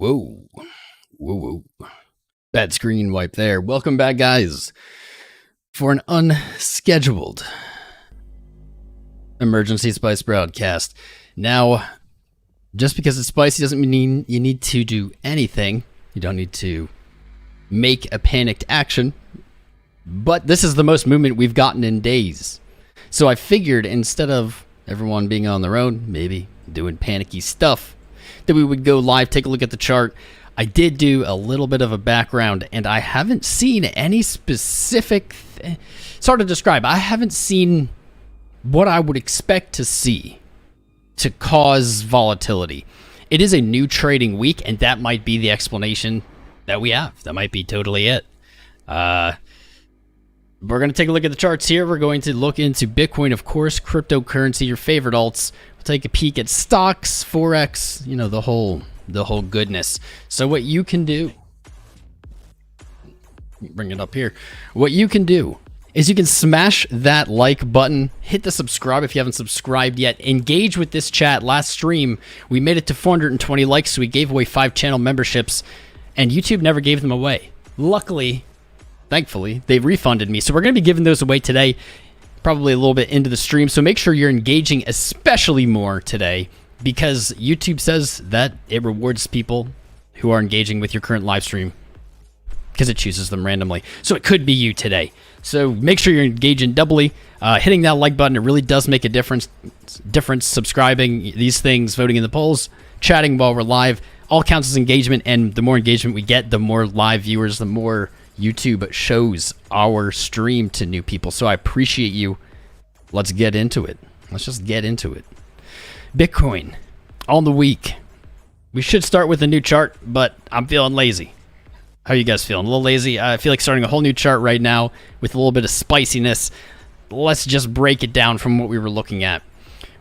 Whoa. Whoa. Bad screen wipe there. Welcome back, guys, for an unscheduled emergency spice broadcast. Now, just because it's spicy doesn't mean you need to do anything. You don't need to make a panicked action. But this is the most movement we've gotten in days. So I figured instead of everyone being on their own, maybe doing panicky stuff, that we would go live, take a look at the chart. I did do a little bit of a background, and I haven't seen any specific... It's hard to describe. I haven't seen what I would expect to see to cause volatility. It is a new trading week, and that might be the explanation that we have. That might be totally it. We're going to take a look at the charts here. We're going to look into Bitcoin, of course, cryptocurrency, your favorite alts. We'll take a peek at stocks, Forex, you know, the whole goodness. So what you can do, bring it up here. What you can do is you can smash that like button, hit the subscribe if you haven't subscribed yet, engage with this chat. Last stream, we made it to 420 likes, so we gave away 5 channel memberships, and YouTube never gave them away. Luckily, thankfully, they refunded me. So we're going to be giving those away today, probably a little bit into the stream. So make sure you're engaging especially more today, because YouTube says that it rewards people who are engaging with your current live stream because it chooses them randomly. So it could be you today. So make sure you're engaging doubly. Hitting that like button, it really does make a difference. Subscribing, these things, voting in the polls, chatting while we're live, all counts as engagement. And the more engagement we get, the more live viewers, the more YouTube shows our stream to new people. So I appreciate you. Let's get into it. Let's just get into it. Bitcoin on the week. We should start with a new chart, but I'm feeling lazy. How are you guys feeling? A little lazy? I feel like starting a whole new chart right now with a little bit of spiciness. Let's just break it down from what we were looking at.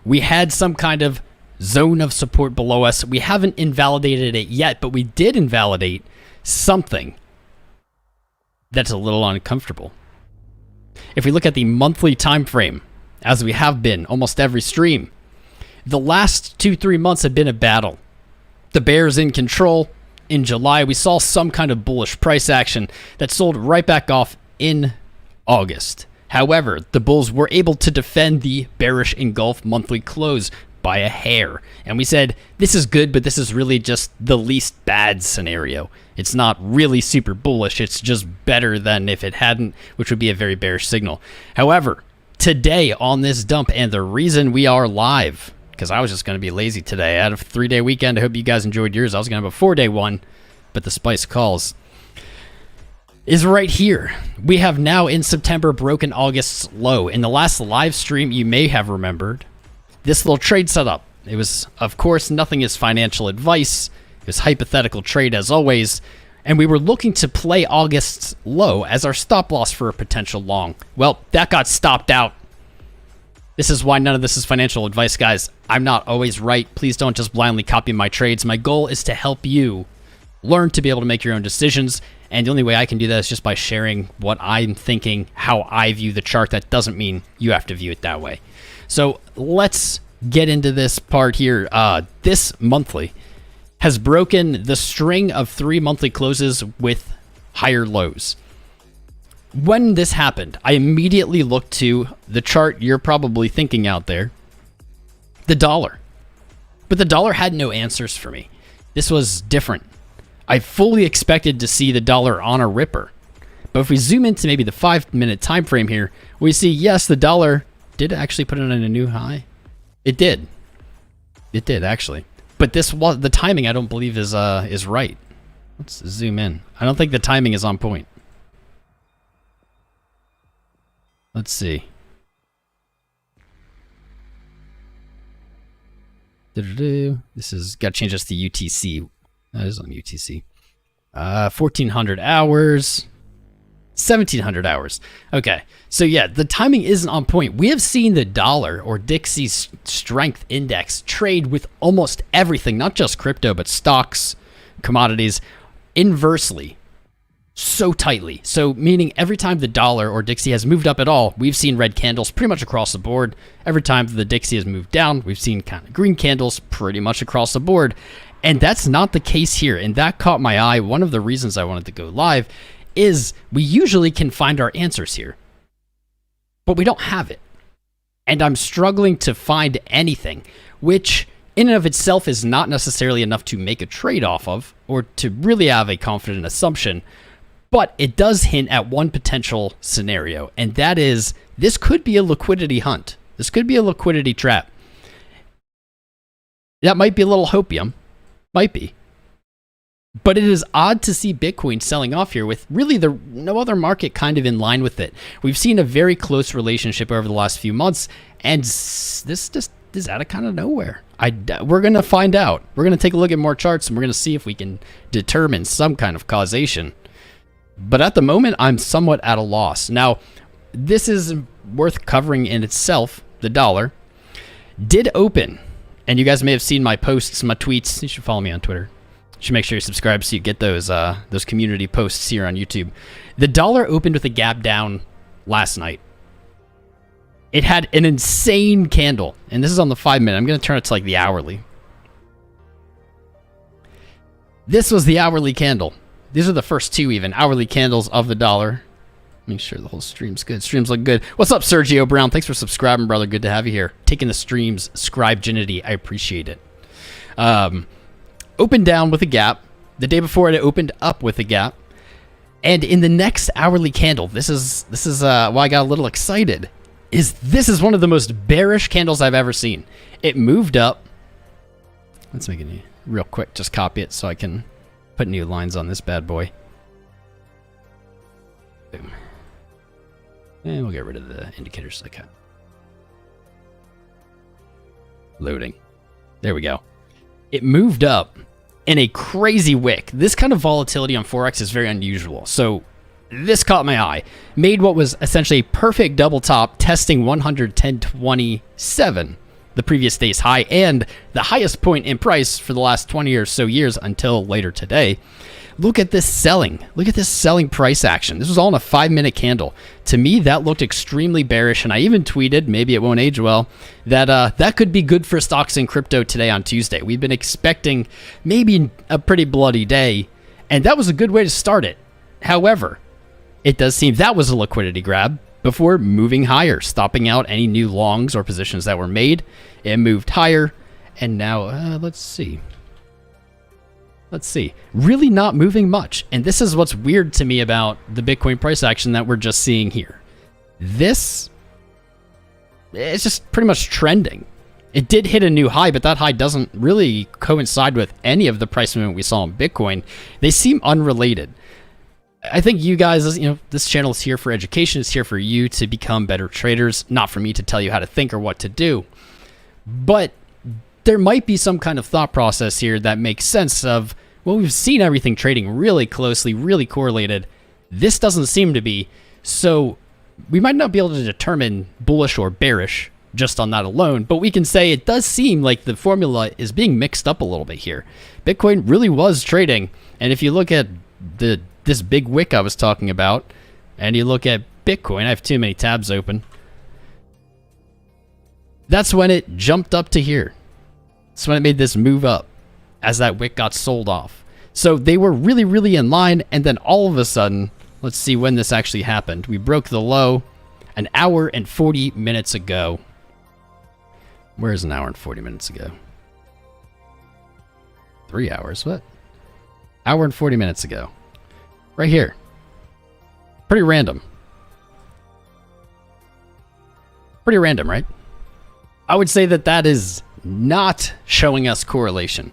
We had some kind of zone of support below us. We haven't invalidated it yet, but we did invalidate something that's a little uncomfortable. If we look at the monthly time frame, as we have been almost every stream, the last 2-3 months have been a battle. The bear's in control. In July, we saw some kind of bullish price action that sold right back off in August. However, the bulls were able to defend the bearish engulf monthly close by a hair. And we said, this is good, but this is really just the least bad scenario. It's not really super bullish. It's just better than if it hadn't, which would be a very bearish signal. However, today on this dump, and the reason we are live, because I was just going to be lazy today. I had a 3-day weekend. I hope you guys enjoyed yours. I was going to have a 4-day one, but the spice calls, is right here. We have now in September broken August's low. In the last live stream, you may have remembered this little trade setup. It was, of course, nothing is financial advice. It was hypothetical trade as always. And we were looking to play August's low as our stop loss for a potential long. Well, that got stopped out. This is why none of this is financial advice, guys. I'm not always right. Please don't just blindly copy my trades. My goal is to help you learn to be able to make your own decisions. And the only way I can do that is just by sharing what I'm thinking, how I view the chart. That doesn't mean you have to view it that way. So let's get into this part here. This monthly has broken the string of 3 monthly closes with higher lows. When this happened, I immediately looked to the chart you're probably thinking out there, the dollar. But the dollar had no answers for me. This was different. I fully expected to see the dollar on a ripper. But if we zoom into maybe the 5-minute time frame here, we see, yes, the dollar did actually put it on a new high. It did. It did, actually. But this was the timing, I don't believe is right. Let's zoom in. I don't think the timing is on point. Let's see. This is got to change this to UTC. That is on UTC. 1400 hours. 1700 hours. Okay. So yeah, the timing isn't on point. We have seen the dollar or Dixie's strength index trade with almost everything, not just crypto, but stocks, commodities, inversely. So tightly. So meaning every time the dollar or Dixie has moved up at all, we've seen red candles pretty much across the board. Every time the Dixie has moved down, we've seen kind of green candles pretty much across the board. And that's not the case here. And that caught my eye. One of the reasons I wanted to go live is we usually can find our answers here, but we don't have it. And I'm struggling to find anything, which in and of itself is not necessarily enough to make a trade off of or to really have a confident assumption. But it does hint at one potential scenario, and that is this could be a liquidity hunt. This could be a liquidity trap. That might be a little hopium. Might be. But it is odd to see Bitcoin selling off here with really no other market kind of in line with it. We've seen a very close relationship over the last few months, and this just is out of kind of nowhere. We're going to find out. We're going to take a look at more charts, and we're going to see if we can determine some kind of causation. But at the moment, I'm somewhat at a loss. Now, this is worth covering in itself. The dollar did open, and you guys may have seen my posts, my tweets. You should follow me on Twitter. You should make sure you subscribe so you get those community posts here on YouTube. The dollar opened with a gap down last night. It had an insane candle, and this is on the 5-minute. I'm going to turn it to like the hourly. This was the hourly candle. These are the first two even hourly candles of the dollar. Make sure the whole stream's good. Streams look good. What's up, Sergio Brown? Thanks for subscribing, brother. Good to have you here. Taking the stream's scribe-ginity. I appreciate it. Opened down with a gap. The day before it opened up with a gap. And in the next hourly candle, this is why I got a little excited. This is one of the most bearish candles I've ever seen. It moved up. Let's make it real quick. Just copy it so I can put new lines on this bad boy. Boom. And we'll get rid of the indicators. Okay. Loading. There we go. It moved up in a crazy wick. This kind of volatility on Forex is very unusual. So this caught my eye. Made what was essentially a perfect double top, testing 110.27, the previous day's high, and the highest point in price for the last 20 or so years until later today. Look at this selling. Look at this selling price action. This was all in a 5-minute candle. To me, that looked extremely bearish, and I even tweeted, maybe it won't age well, that that could be good for stocks and crypto today on Tuesday. We've been expecting maybe a pretty bloody day, and that was a good way to start it. However, it does seem that was a liquidity grab before moving higher, stopping out any new longs or positions that were made. It moved higher, and now, let's see. Really not moving much. And this is what's weird to me about the Bitcoin price action that we're just seeing here. This, it's just pretty much trending. It did hit a new high, but that high doesn't really coincide with any of the price movement we saw in Bitcoin. They seem unrelated. I think you guys, this channel is here for education. It's here for you to become better traders, not for me to tell you how to think or what to do. But there might be some kind of thought process here that makes sense of, well, we've seen everything trading really closely, really correlated. This doesn't seem to be. So we might not be able to determine bullish or bearish just on that alone, but we can say it does seem like the formula is being mixed up a little bit here. Bitcoin really was trading. And if you look at this big wick I was talking about, and you look at Bitcoin, I have too many tabs open. That's when it jumped up to here. That's when it made this move up as that wick got sold off. So they were really, really in line. And then all of a sudden, let's see when this actually happened. We broke the low an hour and 40 minutes ago. Where's an hour and 40 minutes ago? 3 hours, what? Hour and 40 minutes ago. Right here. Pretty random. Pretty random, right? I would say that is not showing us correlation.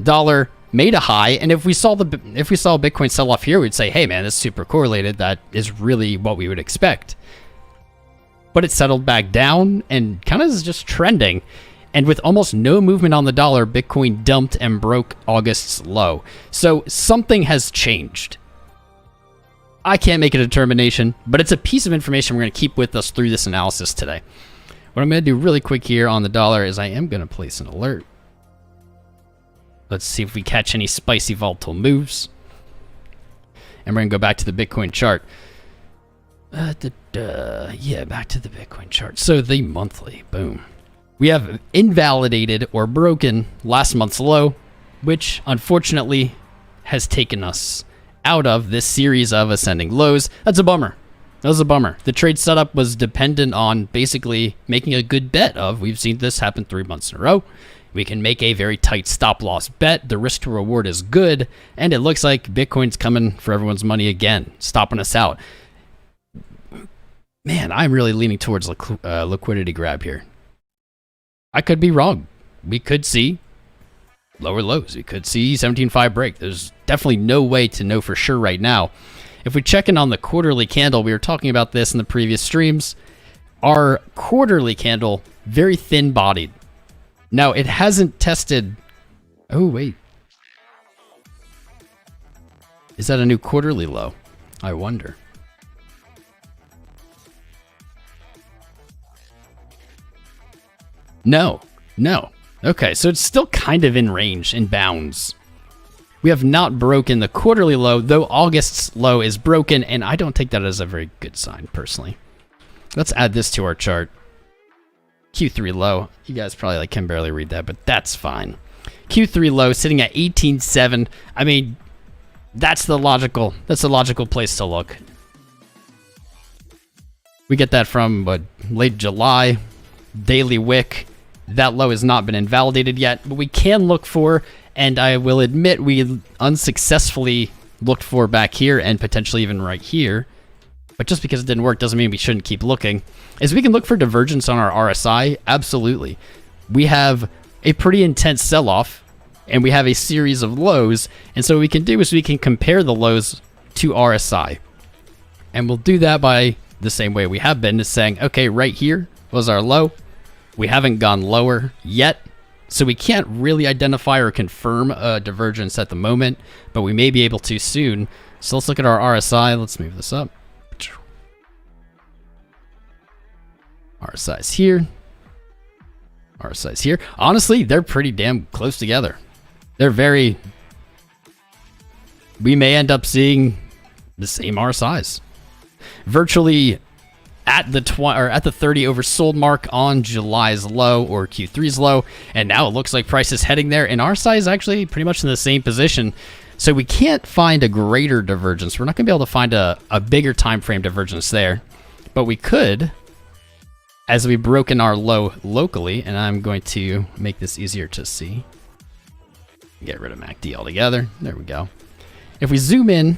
Dollar made a high, and if we saw Bitcoin sell off here, we'd say, hey man, this is super correlated. That is really what we would expect. But it settled back down and kind of is just trending. And with almost no movement on the dollar, Bitcoin dumped and broke August's low. So something has changed. I can't make a determination, but it's a piece of information we're going to keep with us through this analysis today. What I'm going to do really quick here on the dollar is I am going to place an alert. Let's see if we catch any spicy volatile moves. And we're going to go back to the Bitcoin chart. Yeah, back to the Bitcoin chart. So the monthly, boom. We have invalidated or broken last month's low. which unfortunately has taken us out of this series of ascending lows. That's a bummer. That was a bummer. The trade setup was dependent on basically making a good bet of, we've seen this happen 3 months in a row. We can make a very tight stop loss bet. The risk to reward is good. And it looks like Bitcoin's coming for everyone's money again, stopping us out. Man, I'm really leaning towards liquidity grab here. I could be wrong. We could see lower lows. We could see 17.5 break. There's definitely no way to know for sure right now. If we check in on the quarterly candle, we were talking about this in the previous streams. Our quarterly candle, very thin bodied. Now, it hasn't tested... Oh, wait. Is that a new quarterly low? I wonder. No. Okay, so it's still kind of in range, in bounds. We have not broken the quarterly low, though August's low is broken, and I don't take that as a very good sign, personally. Let's add this to our chart. Q3 low. You guys probably can barely read that, but that's fine. Q3 low sitting at 18.7. I mean, that's the logical place to look. We get that from late July, daily wick. That low has not been invalidated yet, but we can look for, and I will admit we unsuccessfully looked for back here and potentially even right here. But just because it didn't work doesn't mean we shouldn't keep looking. Is we can look for divergence on our RSI? Absolutely. We have a pretty intense sell-off, and we have a series of lows. And so what we can do is we can compare the lows to RSI. And we'll do that by the same way we have been, is saying, okay, right here was our low. We haven't gone lower yet, so we can't really identify or confirm a divergence at the moment, but we may be able to soon. So let's look at our RSI. Let's move this up. RSI's here. RSI's here. Honestly, they're pretty damn close together. They're very... We may end up seeing the same RSIs. Virtually at the 30 oversold mark on July's low or Q3's low, and now it looks like price is heading there, and RSI is actually pretty much in the same position. So we can't find a greater divergence. We're not going to be able to find a bigger time frame divergence there, but we could, as we've broken our low locally, and I'm going to make this easier to see. Get rid of MACD altogether. There we go. If we zoom in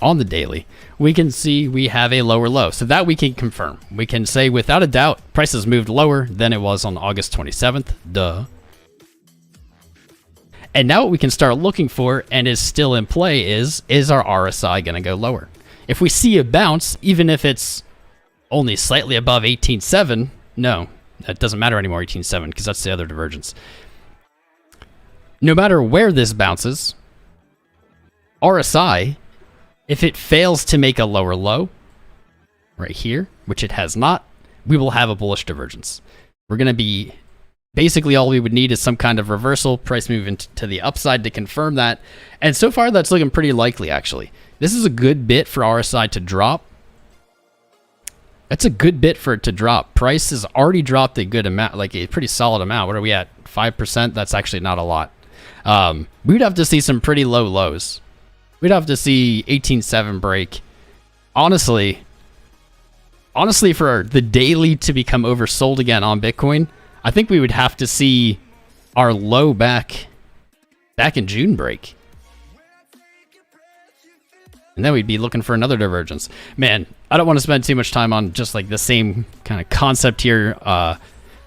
on the daily, we can see we have a lower low. So that we can confirm. We can say without a doubt, price has moved lower than it was on August 27th. Duh. And now what we can start looking for, and is still in play, is our RSI going to go lower? If we see a bounce, even if it's only slightly above 18.7, no, that doesn't matter anymore, 18.7, because that's the other divergence. No matter where this bounces, RSI, if it fails to make a lower low, right here, which it has not, we will have a bullish divergence. We're going to be, basically all we would need is some kind of reversal, price moving to the upside to confirm that. And so far, that's looking pretty likely, actually. This is a good bit for RSI to drop. That's a good bit for it to drop. Price has already dropped a good amount, like a pretty solid amount. What are we at? 5%? That's actually not a lot. We'd have to see some pretty low lows. We'd have to see 18.7 break. Honestly, for the daily to become oversold again on Bitcoin, I think we would have to see our low back in June break. And then we'd be looking for another divergence. Man, I don't want to spend too much time on just like the same kind of concept here.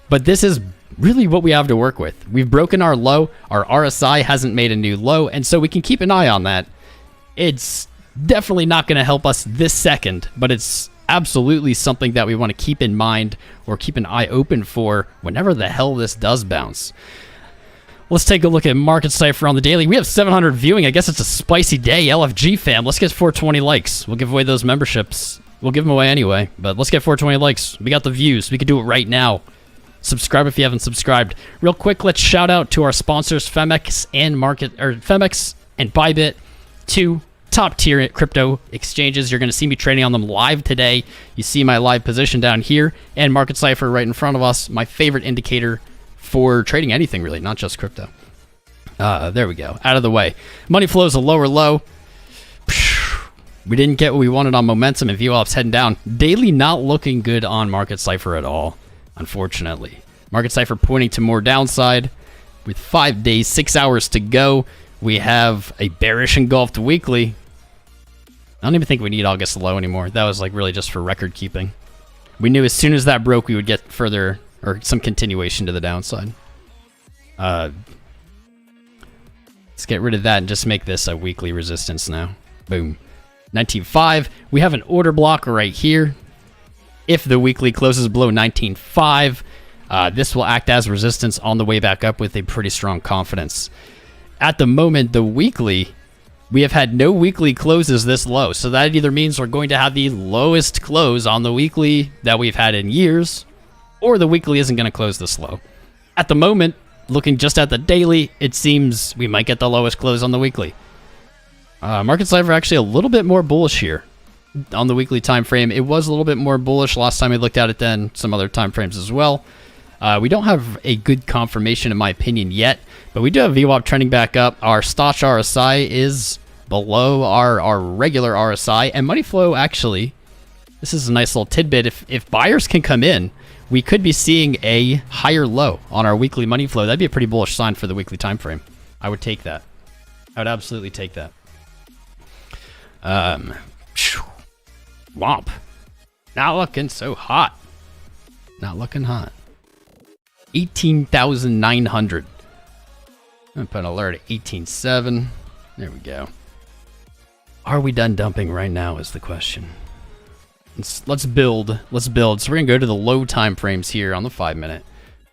But this is really what we have to work with. We've broken our low. Our RSI hasn't made a new low. And so we can keep an eye on that. It's definitely not going to help us this second, but it's absolutely something that we want to keep in mind or keep an eye open for whenever the hell this does bounce. Let's take a look at Market Cypher on the daily. We have 700 viewing. I guess it's a spicy day. LFG fam, let's get 420 likes. We'll give away those memberships. We'll give them away anyway, but let's get 420 likes. We got the views. We could do it right now. Subscribe if you haven't subscribed. Real quick, let's shout out to our sponsors, Femex and Bybit, two top tier crypto exchanges. You're going to see me trading on them live today. You see my live position down here, and Market Cypher right in front of us, my favorite indicator for trading anything really, not just crypto. There we go. Out of the way. Money flows a lower low. We didn't get what we wanted on momentum, and VWAP's heading down. Daily not looking good on Market Cypher at all, unfortunately. Market Cypher pointing to more downside. With 5 days, 6 hours to go, we have a bearish engulfed weekly. I don't even think we need August low anymore. That was like really just for record keeping. We knew as soon as that broke, we would get further, or some continuation to the downside. Let's get rid of that and just make this a weekly resistance now. Boom. 19.5. We have an order block right here. If the weekly closes below 19.5, this will act as resistance on the way back up with a pretty strong confidence. At the moment, the weekly, we have had no weekly closes this low. So that either means we're going to have the lowest close on the weekly that we've had in years, or the weekly isn't going to close this low. At the moment, looking just at the daily, it seems we might get the lowest close on the weekly. Market Cypher actually a little bit more bullish here on the weekly time frame. It was a little bit more bullish last time we looked at it, then some other time frames as well. We don't have a good confirmation in my opinion yet, but we do have VWAP trending back up. Our Stoch RSI is below our regular RSI, and money flow actually, this is a nice little tidbit. If buyers can come in, we could be seeing a higher low on our weekly money flow. That'd be a pretty bullish sign for the weekly time frame. I would take that. I would absolutely take that. Womp. Not looking so hot. Not looking hot. 18,900. I'm going to put an alert at 18.7. There we go. Are we done dumping right now is the question. Let's build. Let's build. So we're going to go to the low time frames here on the 5 minute.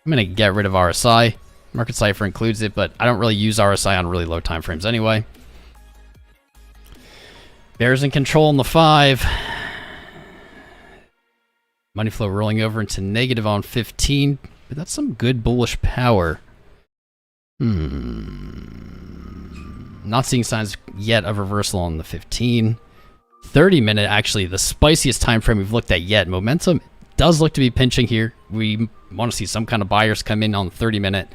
I'm going to get rid of RSI. Market Cypher includes it, but I don't really use RSI on really low time frames anyway. Bears in control on the 5. Money flow rolling over into negative on 15. But that's some good bullish power. Not seeing signs yet of reversal on the 15. 30 minute, actually the spiciest time frame we've looked at yet. Momentum does look to be pinching here. We want to see some kind of buyers come in on the 30 minute.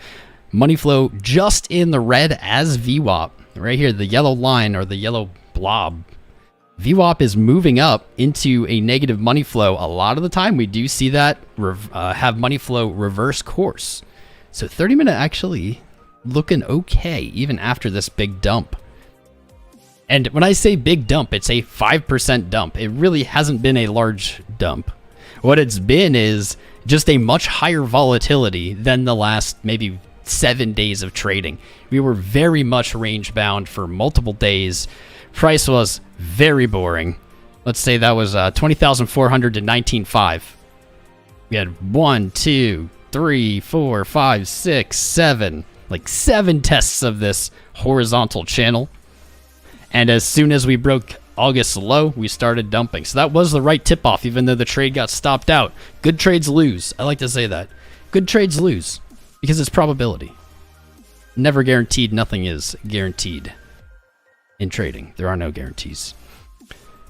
Money flow just in the red as VWAP. Right here, the yellow line or the yellow blob. VWAP is moving up into a negative money flow. A lot of the time we do see that have money flow reverse course. So 30 minute actually looking okay even after this big dump. And when I say big dump, it's a 5% dump. It really hasn't been a large dump. What it's been is just a much higher volatility than the last maybe 7 days of trading. We were very much range bound for multiple days. Price was very boring. Let's say that was 20,400 to 19.5. We had 1, 2, 3, 4, 5, 6, 7, like 7 tests of this horizontal channel. And as soon as we broke August low, we started dumping. So that was the right tip off, even though the trade got stopped out. Good trades lose. I like to say that. Good trades lose because it's probability. Never guaranteed. Nothing is guaranteed. In trading, there are no guarantees.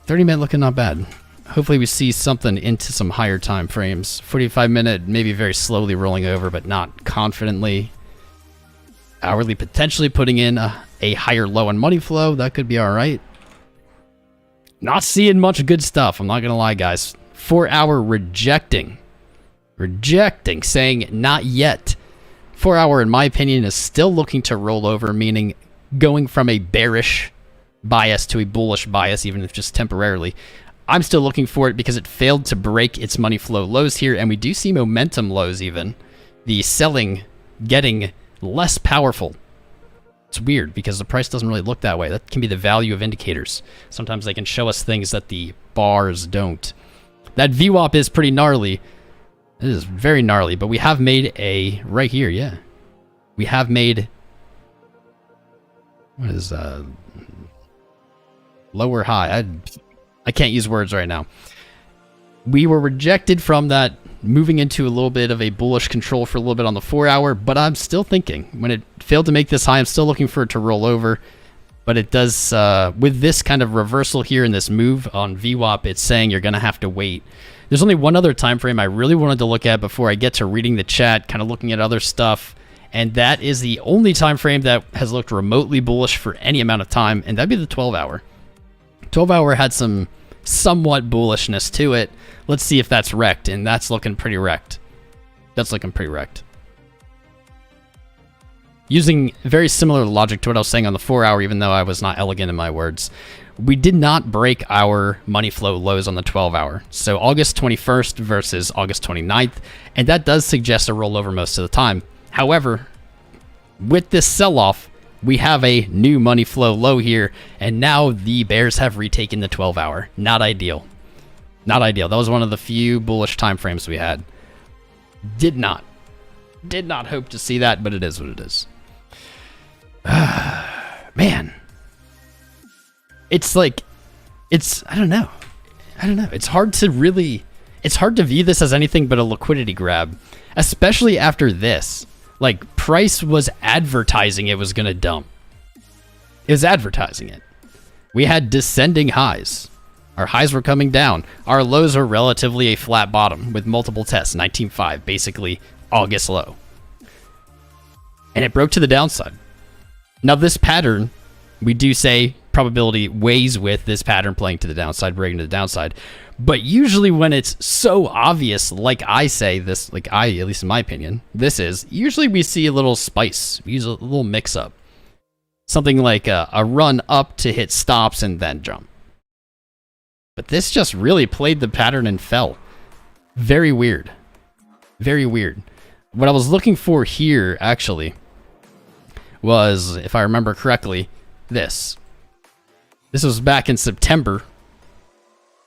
30 minute looking not bad. Hopefully we see something into some higher time frames. 45 minute maybe very slowly rolling over, but not confidently. Hourly potentially putting in a higher low on money flow. That could be all right. Not seeing much good stuff. I'm not going to lie, guys. 4 hour rejecting. Rejecting, saying not yet. 4 hour, in my opinion, is still looking to roll over, meaning going from a bearish bias to a bullish bias, even if just temporarily. I'm still looking for it because it failed to break its money flow lows here, and we do see momentum lows even. The selling getting less powerful. It's weird because the price doesn't really look that way. That can be the value of indicators. Sometimes they can show us things that the bars don't. That VWAP is pretty gnarly. It is very gnarly, but we have made a, right here, yeah. We have made, what is lower high? I can't use words right now. We were rejected from that, moving into a little bit of a bullish control for a little bit on the 4 hour, but I'm still thinking when it failed to make this high, I'm still looking for it to roll over. But it does, with this kind of reversal here in this move on VWAP, it's saying you're going to have to wait. There's only one other time frame I really wanted to look at before I get to reading the chat, kind of looking at other stuff. and that is the only time frame that has looked remotely bullish for any amount of time, and that'd be the 12-hour. 12-hour had some somewhat bullishness to it. Let's see if that's wrecked, and that's looking pretty wrecked. That's looking pretty wrecked. Using very similar logic to what I was saying on the 4-hour, even though I was not elegant in my words, we did not break our money flow lows on the 12-hour. So August 21st versus August 29th, and that does suggest a rollover most of the time. However, with this sell-off, we have a new money flow low here, and now the bears have retaken the 12-hour. Not ideal. Not ideal. That was one of the few bullish time frames we had. Did not hope to see that, but it is what it is. Man. It's like, I don't know. It's hard to view this as anything but a liquidity grab, especially after this. Like, price was advertising it was going to dump. It was advertising it. We had descending highs. Our highs were coming down. Our lows are relatively a flat bottom with multiple tests, 19.5, basically August low. And it broke to the downside. Now, this pattern, we do say probability weighs with this pattern playing to the downside, breaking to the downside. But usually when it's so obvious, like I say this, at least in my opinion, this is, usually we see a little spice. We use a little mix up. Something like a run up to hit stops and then jump. But this just really played the pattern and fell. Very weird. Very weird. What I was looking for here, actually, was, if I remember correctly, this. This was back in September.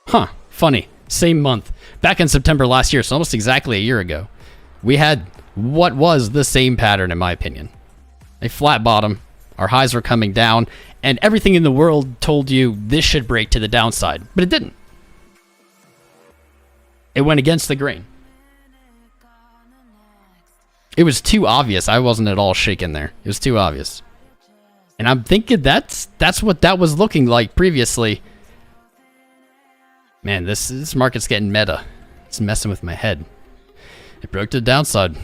Huh. Funny. Same month. Back in September last year, so almost exactly a year ago, we had what was the same pattern, in my opinion. A flat bottom. Our highs were coming down, and everything in the world told you this should break to the downside, but it didn't. It went against the grain. It was too obvious. I wasn't at all shaken there. It was too obvious. And I'm thinking that's what that was looking like previously. Man, this market's getting meta. It's messing with my head. It broke to the downside.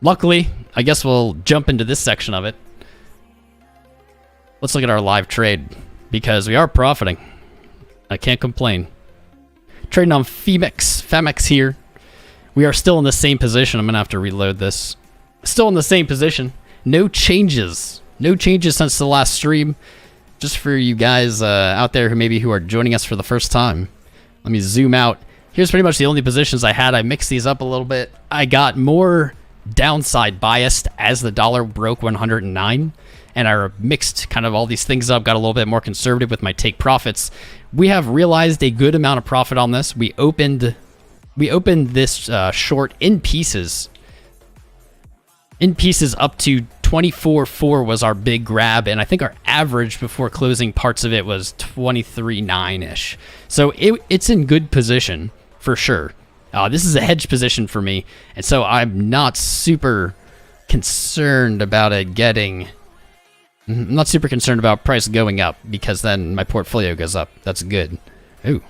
Luckily, I guess we'll jump into this section of it. Let's look at our live trade, because we are profiting. I can't complain. Trading on Femex here. We are still in the same position. I'm going to have to reload this. Still in the same position. No changes. No changes since the last stream. Just for you guys out there who are joining us for the first time. Let me zoom out. Here's pretty much the only positions I had. I mixed these up a little bit. I got more downside biased as the dollar broke 109. And I mixed kind of all these things up, got a little bit more conservative with my take profits. We have realized a good amount of profit on this. We opened this short in pieces. In pieces up to 24.4 was our big grab, and I think our average before closing parts of it was 23.9-ish. So it's in good position for sure. This is a hedge position for me, and so I'm not super concerned about it getting... I'm not super concerned about price going up, because then my portfolio goes up. That's good. Ooh.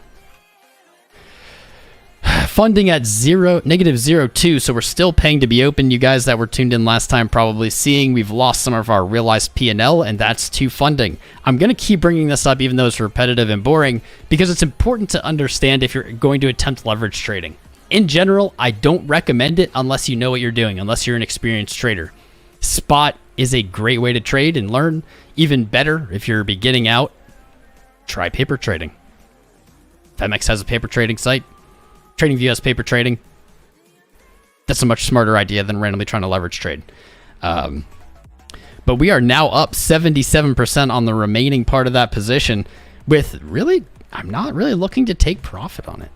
Funding at -0.02, so we're still paying to be open. You guys that were tuned in last time probably seeing we've lost some of our realized P&L, and that's to funding. I'm going to keep bringing this up even though it's repetitive and boring, because it's important to understand if you're going to attempt leverage trading. In general, I don't recommend it unless you know what you're doing, unless you're an experienced trader. Spot is a great way to trade and learn. Even better, if you're beginning out, try paper trading. Femex has a paper trading site. TradingView has paper trading. That's a much smarter idea than randomly trying to leverage trade. But we are now up 77% on the remaining part of that position with really, I'm not really looking to take profit on it.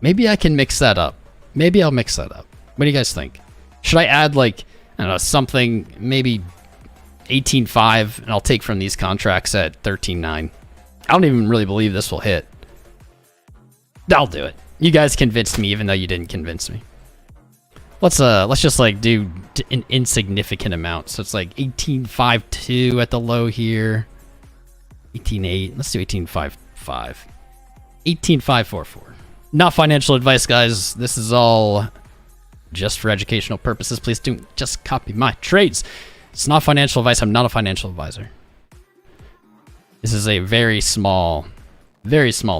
Maybe I can mix that up. Maybe I'll mix that up. What do you guys think? Should I add like, I don't know, something, maybe 18.5, and I'll take from these contracts at 13.9. I don't even really believe this will hit. I'll do it. You guys convinced me, even though you didn't convince me. Let's just like do an insignificant amount. So it's like 18.52 at the low here. 18.8. Let's do 18.55. 18.544. Not financial advice, guys. This is all just for educational purposes. Please don't just copy my trades. It's not financial advice. I'm not a financial advisor. This is a very small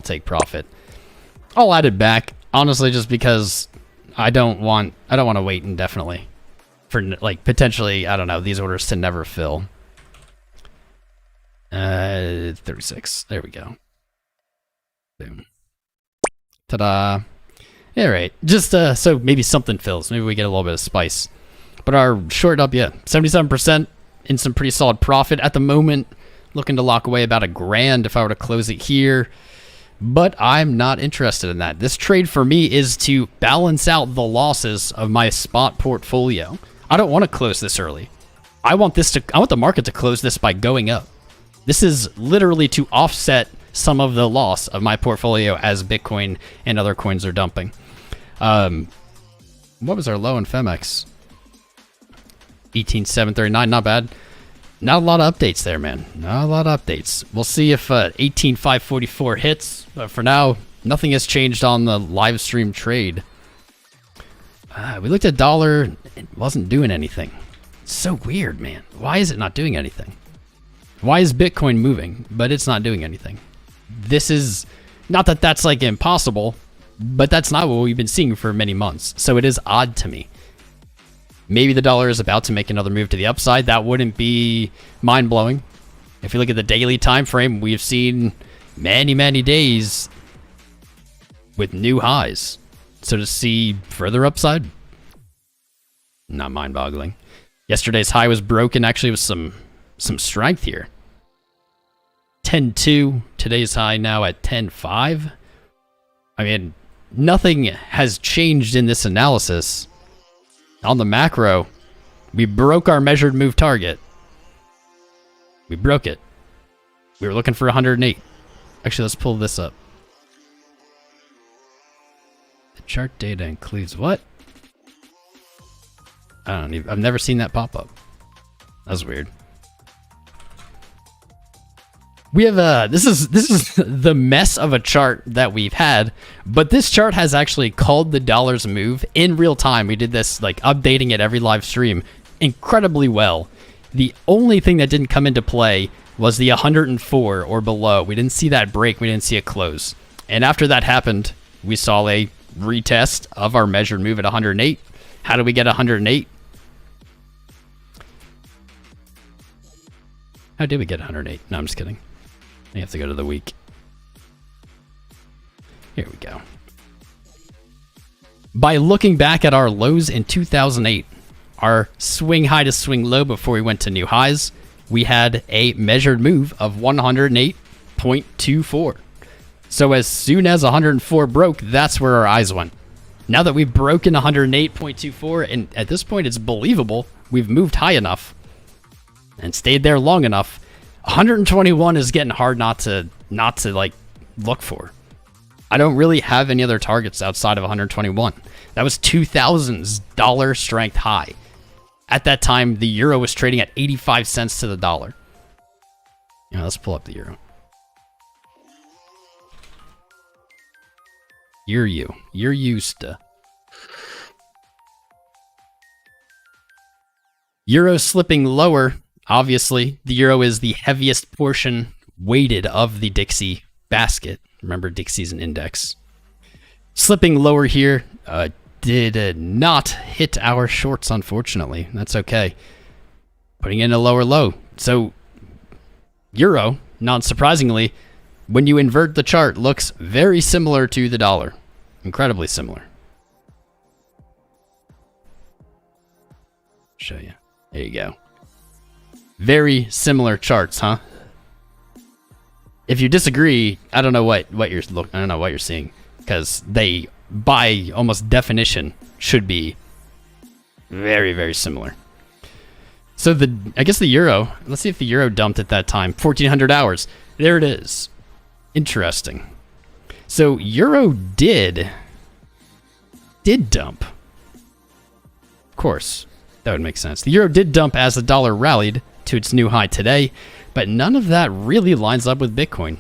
take profit. I'll add it back, honestly, just because I don't want to wait indefinitely for, like, potentially, I don't know, these orders to never fill. 36. There we go. Boom. Ta-da. Yeah, right. Just so maybe something fills. Maybe we get a little bit of spice. But our short up, yeah, 77% in some pretty solid profit at the moment. Looking to lock away about $1,000 if I were to close it here. But I'm not interested in that. This trade for me is to balance out the losses of my spot portfolio. I don't want to close this early. I want the market to close this by going up. This is literally to offset some of the loss of my portfolio as Bitcoin and other coins are dumping. What was our low in Femex? 18,739, not bad. Not a lot of updates there, man. Not a lot of updates. We'll see if 18,544 hits. But for now, nothing has changed on the live stream trade. We looked at dollar. It wasn't doing anything. It's so weird, man. Why is it not doing anything? Why is Bitcoin moving, but it's not doing anything? This is not that that's like impossible, but that's not what we've been seeing for many months. So it is odd to me. Maybe the dollar is about to make another move to the upside. That wouldn't be mind-blowing. If you look at the daily time frame, we've seen many days with new highs. So to see further upside, not mind-boggling. Yesterday's high was broken, actually, with some strength here. 10.2, today's high now at 10.5. I mean, nothing has changed in this analysis. On the macro, we broke our measured move target. We broke it. We were looking for 108. Actually, let's pull this up. The chart data includes what? I've never seen that pop up. That's weird. We have this is the mess of a chart that we've had, but this chart has actually called the dollar's move in real time. We did this, like, updating it every live stream incredibly well. The only thing that didn't come into play was the 104 or below. We didn't see that break. We didn't see it close. And after that happened, we saw a retest of our measured move at 108. How do we get 108? How did we get 108? No, I'm just kidding. I have to go to the week. Here we go. By looking back at our lows in 2008, our swing high to swing low before we went to new highs, we had a measured move of 108.24. So as soon as 104 broke, that's where our eyes went. Now that we've broken 108.24, and at this point it's believable, we've moved high enough and stayed there long enough. 121 is getting hard not to like look for. I don't really have any other targets outside of 121. That was 2000's dollar strength high. At that time, the euro was trading at 85 cents to the dollar. Yeah, let's pull up the euro. You're used to. Euro slipping lower. Obviously, the euro is the heaviest portion weighted of the Dixie basket. Remember, Dixie's an index. Slipping lower here did not hit our shorts, unfortunately. That's okay. Putting in a lower low. So, euro, not surprisingly, when you invert the chart, looks very similar to the dollar. Incredibly similar. Show you. There you go. Very similar charts, huh? If you disagree, I don't know what you're seeing, because they, by almost definition, should be very similar. So I guess the euro. Let's see if the euro dumped at that time. 1400 hours. There it is. Interesting. So euro did dump. Of course, that would make sense. The euro did dump as the dollar rallied to its new high today, but none of that really lines up with Bitcoin.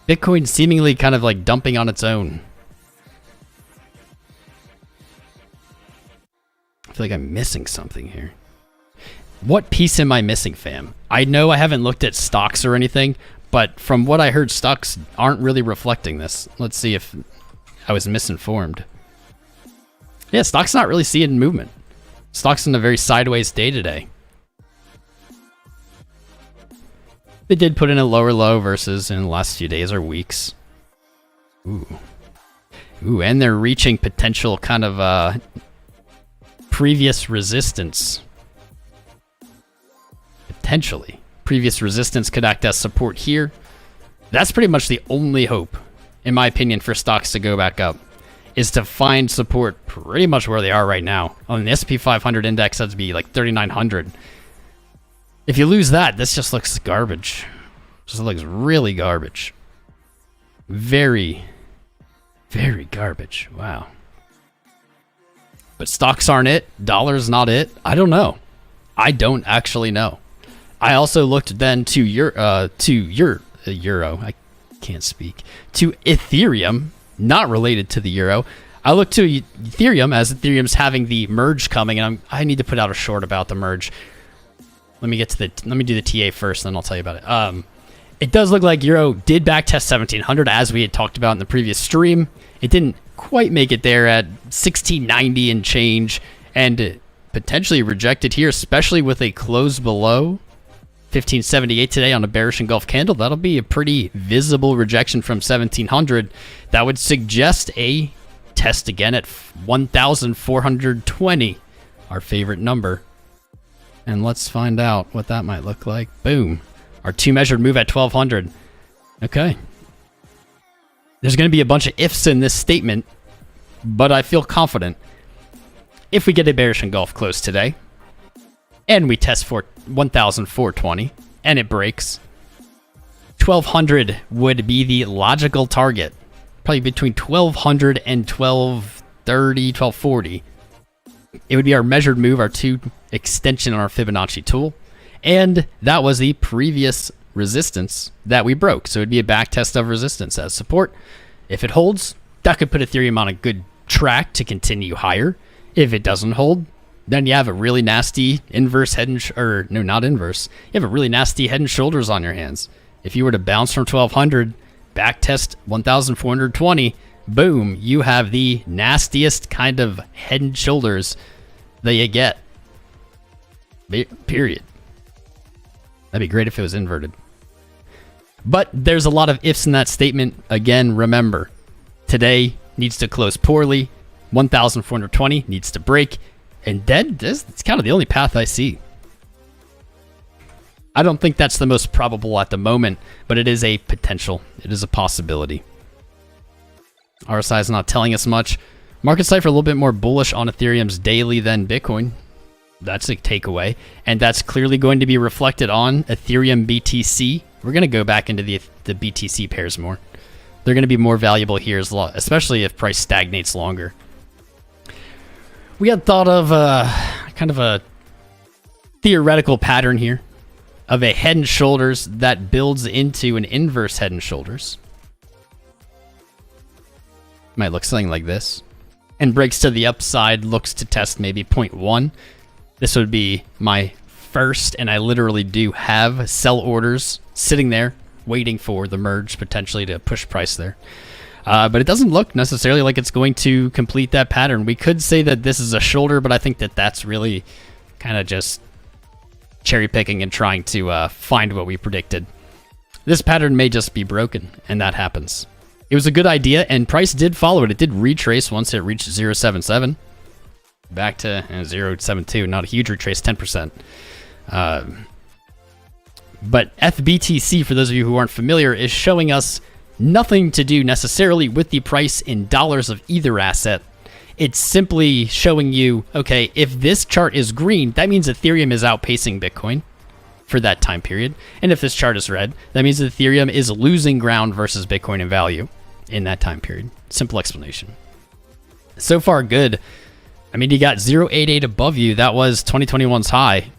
Bitcoin seemingly kind of like dumping on its own. feel like I'm missing something here. What piece am I missing, fam? I know I haven't looked at stocks or anything, but from what I heard, stocks aren't really reflecting this. Let's see if I was misinformed. Yeah, stocks not really seeing movement. Stocks in a very sideways day today. They did put in a lower low versus in the last few days or weeks. Ooh, and they're reaching potential kind of previous resistance. Potentially. Previous resistance could act as support here. That's pretty much the only hope, in my opinion, for stocks to go back up, is to find support pretty much where they are right now. On the S&P 500 index, that'd be like 3,900. If you lose that, this just looks garbage. Just looks really garbage. Very, very garbage. Wow. But stocks aren't it. Dollars not it. I don't know. I don't actually know. I also looked then to Euro. I can't speak. To Ethereum, not related to the Euro. I looked to Ethereum as Ethereum's having the merge coming, and I need to put out a short about the merge. Let me do the TA first, then I'll tell you about it. It does look like Euro did backtest 1700 as we had talked about in the previous stream. It didn't quite make it there at 1690 and change, and potentially rejected here, especially with a close below 1578 today on a bearish engulf candle. That'll be a pretty visible rejection from 1700. That would suggest a test again at 1420, our favorite number. And let's find out what that might look like. Boom. Our two measured move at 1200. Okay. There's going to be a bunch of ifs in this statement, but I feel confident. If we get a bearish engulf close today, and we test for 1420, and it breaks, 1200 would be the logical target. Probably between 1200 and 1230, 1240. It would be our measured move, our two extension on our Fibonacci tool. And that was the previous resistance that we broke. So it'd be a back test of resistance as support. If it holds, that could put Ethereum on a good track to continue higher. If it doesn't hold, then you have a really nasty inverse head and no, not inverse. You have a really nasty head and shoulders on your hands. If you were to bounce from 1200, back test 1420, boom, you have the nastiest kind of head and shoulders that you get. Period. That'd be great if it was inverted. But there's a lot of ifs in that statement. Again, remember, today needs to close poorly. 1420 needs to break. And then it's kind of the only path I see. I don't think that's the most probable at the moment, but it is a potential. It is a possibility. RSI is not telling us much. Market Cypher a little bit more bullish on Ethereum's daily than Bitcoin. That's a takeaway. And that's clearly going to be reflected on Ethereum BTC. We're going to go back into the BTC pairs more. They're going to be more valuable here, especially if price stagnates longer. We had thought of kind of a theoretical pattern here of a head and shoulders that builds into an inverse head and shoulders. Might look something like this. And breaks to the upside, looks to test maybe 0.1. This would be my first, and I literally do have sell orders sitting there waiting for the merge potentially to push price there. But it doesn't look necessarily like it's going to complete that pattern. We could say that this is a shoulder, but I think that that's really kind of just cherry picking and trying to find what we predicted. This pattern may just be broken, and that happens. It was a good idea, and price did follow it. It did retrace once it reached 0.77. Back to 0.72. Not a huge retrace, 10%. But FBTC, for those of you who aren't familiar, is showing us nothing to do necessarily with the price in dollars of either asset. It's simply showing you, okay, if this chart is green, that means Ethereum is outpacing Bitcoin for that time period. And if this chart is red, that means Ethereum is losing ground versus Bitcoin in value in that time period. Simple explanation. So far, good. I mean, you got 0.88 above you. That was 2021's high.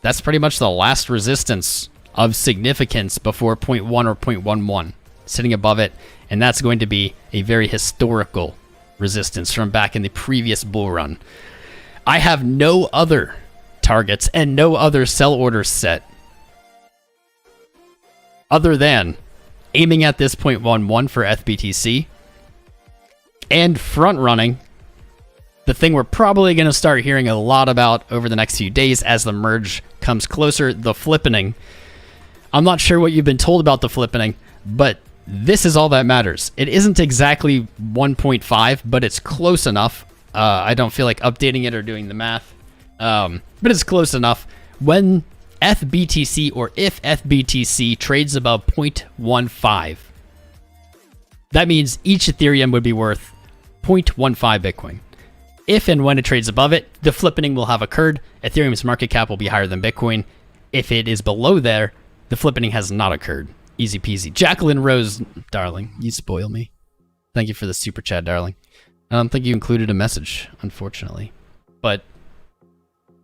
That's pretty much the last resistance of significance before 0.1 or 0.11, sitting above it. And that's going to be a very historical resistance from back in the previous bull run. I have no other targets and no other sell orders set other than aiming at this 0.11 for FBTC and front running the thing we're probably going to start hearing a lot about over the next few days as the merge comes closer, the flippening. I'm not sure what you've been told about the flippening, but this is all that matters. It isn't exactly 1.5, but it's close enough. I don't feel like updating it or doing the math, but it's close enough. When FBTC, or if FBTC trades above 0.15, that means each Ethereum would be worth 0.15 Bitcoin. If and when it trades above it, the flippening will have occurred. Ethereum's market cap will be higher than Bitcoin. If it is below there, the flippening has not occurred. Easy peasy. Jacqueline Rose, darling, you spoil me. Thank you for the super chat, darling. I don't think you included a message, unfortunately. But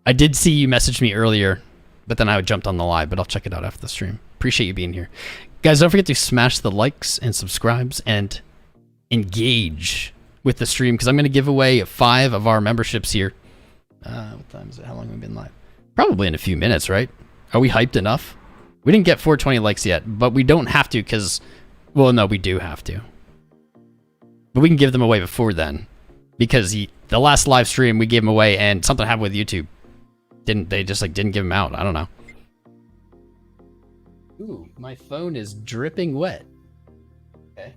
I did see you message me earlier, but then I jumped on the live, but I'll check it out after the stream. Appreciate you being here. Guys, don't forget to smash the likes and subscribes and engage with the stream, because I'm going to give away 5 of our memberships here. What time is it? How long have we been live? Probably in a few minutes, right? Are we hyped enough? We didn't get 420 likes yet, but we don't have to because, well, no, we do have to. But we can give them away before then, because the last live stream we gave them away and something happened with YouTube. They just didn't give them out. I don't know. Ooh, my phone is dripping wet. Okay.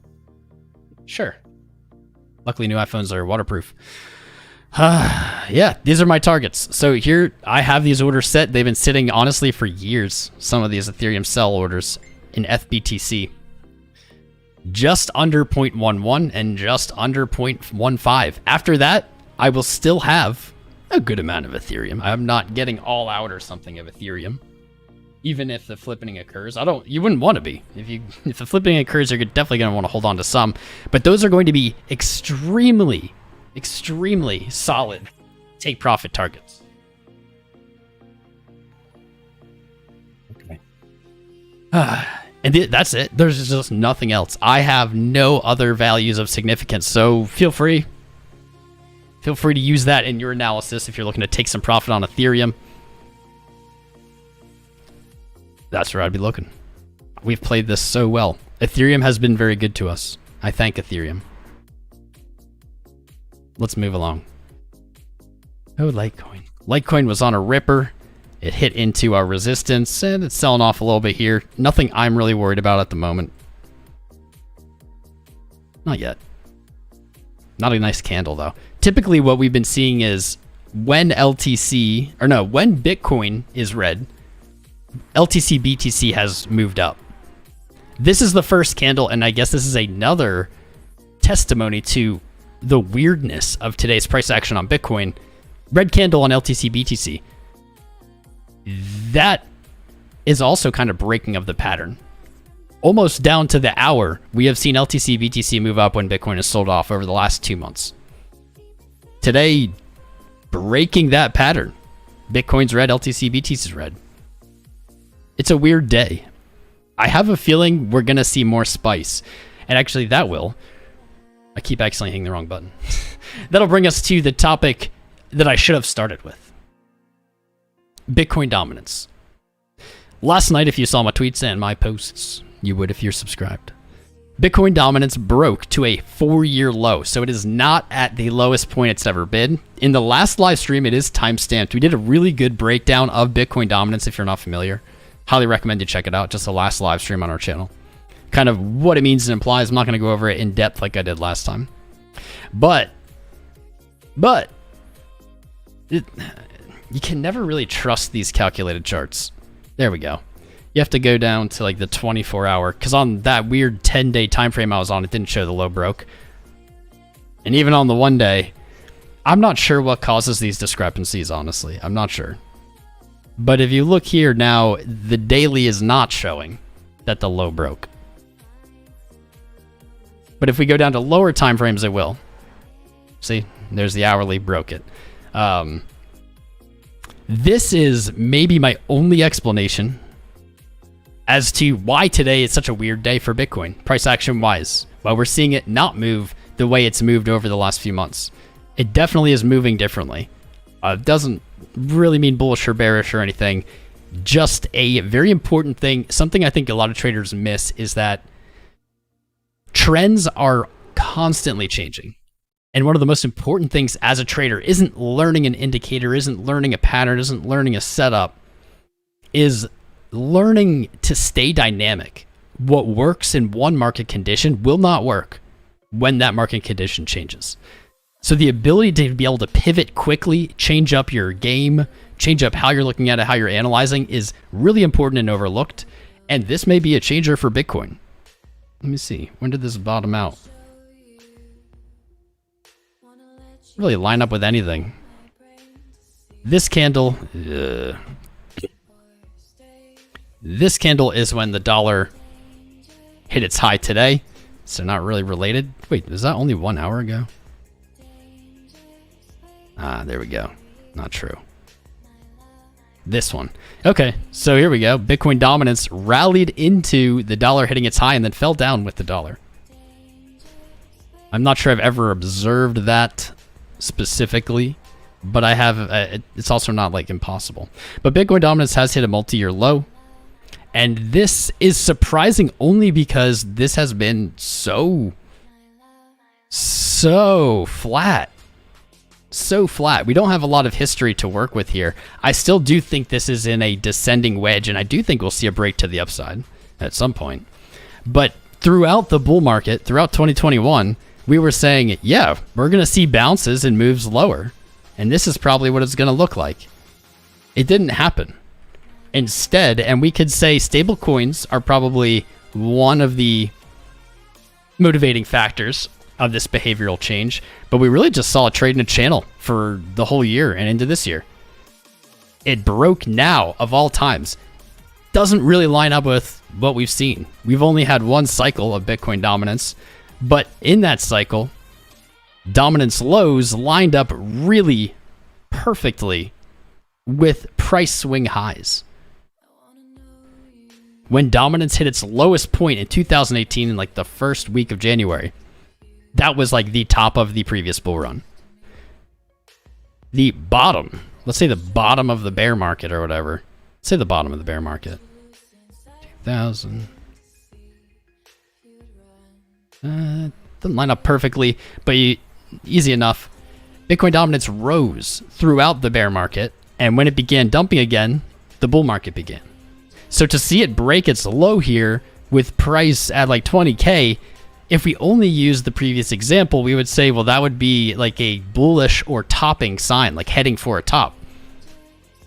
Sure. Luckily, new iPhones are waterproof. Yeah, these are my targets. So here, I have these orders set. They've been sitting, honestly, for years. Some of these Ethereum sell orders in FBTC. Just under 0.11 and just under 0.15. After that, I will still have a good amount of Ethereum. I'm not getting all out or something of Ethereum. Even if the flipping occurs, you wouldn't want to be. If the flipping occurs, you're definitely going to want to hold on to some. But those are going to be extremely solid take profit targets. Okay. And that's it. There's just nothing else. I have no other values of significance. So feel free to use that in your analysis if you're looking to take some profit on Ethereum. That's where I'd be looking. We've played this so well. Ethereum has been very good to us. I thank Ethereum. Let's move along. Oh, Litecoin. Litecoin was on a ripper. It hit into our resistance, and it's selling off a little bit here. Nothing I'm really worried about at the moment. Not yet. Not a nice candle, though. Typically, what we've been seeing is when when Bitcoin is red, LTC BTC has moved up. This is the first candle, and I guess this is another testimony to the weirdness of today's price action on Bitcoin. Red candle on LTC BTC. That is also kind of breaking of the pattern. Almost down to the hour, we have seen LTC BTC move up when Bitcoin is sold off over the last 2 months. Today, breaking that pattern. Bitcoin's red, LTC BTC's red. It's a weird day. I have a feeling we're going to see more spice. And actually, that will. I keep accidentally hitting the wrong button. That'll bring us to the topic that I should have started with. Bitcoin dominance. Last night, if you saw my tweets and my posts, you would if you're subscribed. Bitcoin dominance broke to a 4-year low, so it is not at the lowest point it's ever been. In the last live stream, it is timestamped. We did a really good breakdown of Bitcoin dominance if you're not familiar. Highly recommend you check it out. Just the last live stream on our channel. Kind of what it means and implies. I'm not going to go over it in depth like I did last time. But you can never really trust these calculated charts. There we go. You have to go down to like the 24-hour, because on that weird 10-day time frame I was on, it didn't show the low broke. And even on the 1 day, I'm not sure what causes these discrepancies, honestly. I'm not sure. But if you look here now, the daily is not showing that the low broke. But if we go down to lower time frames, it will. See, there's the hourly, broke it. This is maybe my only explanation as to why today is such a weird day for Bitcoin, price action wise. While we're seeing it not move the way it's moved over the last few months. It definitely is moving differently. Doesn't really mean bullish or bearish or anything. Just a very important thing. Something I think a lot of traders miss is that trends are constantly changing. And one of the most important things as a trader isn't learning an indicator, isn't learning a pattern, isn't learning a setup, is learning to stay dynamic. What works in one market condition will not work when that market condition changes. So the ability to be able to pivot quickly, change up your game, change up how you're looking at it, how you're analyzing is really important and overlooked. And this may be a changer for Bitcoin. Let me see. When did this bottom out? Really line up with anything. This candle, this candle is when the dollar hit its high today, so not really related. Wait, was that only 1 hour ago? Ah, there we go. Not true. This one. Okay, so here we go. Bitcoin dominance rallied into the dollar hitting its high and then fell down with the dollar. I'm not sure I've ever observed that specifically, but I have. It's also not like impossible. But Bitcoin dominance has hit a multi-year low, and this is surprising only because this has been so flat. So flat. We don't have a lot of history to work with here. I still do think this is in a descending wedge, and I do think we'll see a break to the upside at some point. But throughout the bull market, throughout 2021, we were saying, yeah, we're going to see bounces and moves lower. And this is probably what it's going to look like. It didn't happen. Instead, and we could say stable coins are probably one of the motivating factors of this behavioral change, but we really just saw a trade in a channel for the whole year and into this year. It broke now, of all times. Doesn't really line up with what we've seen. We've only had one cycle of Bitcoin dominance, but in that cycle, dominance lows lined up really perfectly with price swing highs. When dominance hit its lowest point in 2018 in like the first week of January, that was like the top of the previous bull run. The bottom, let's say the bottom of the bear market or whatever. Let's say the bottom of the bear market. 2000. Doesn't line up perfectly, but easy enough. Bitcoin dominance rose throughout the bear market, and when it began dumping again, the bull market began. So to see it break its low here with price at like 20K, if we only use the previous example, we would say, well, that would be like a bullish or topping sign, like heading for a top.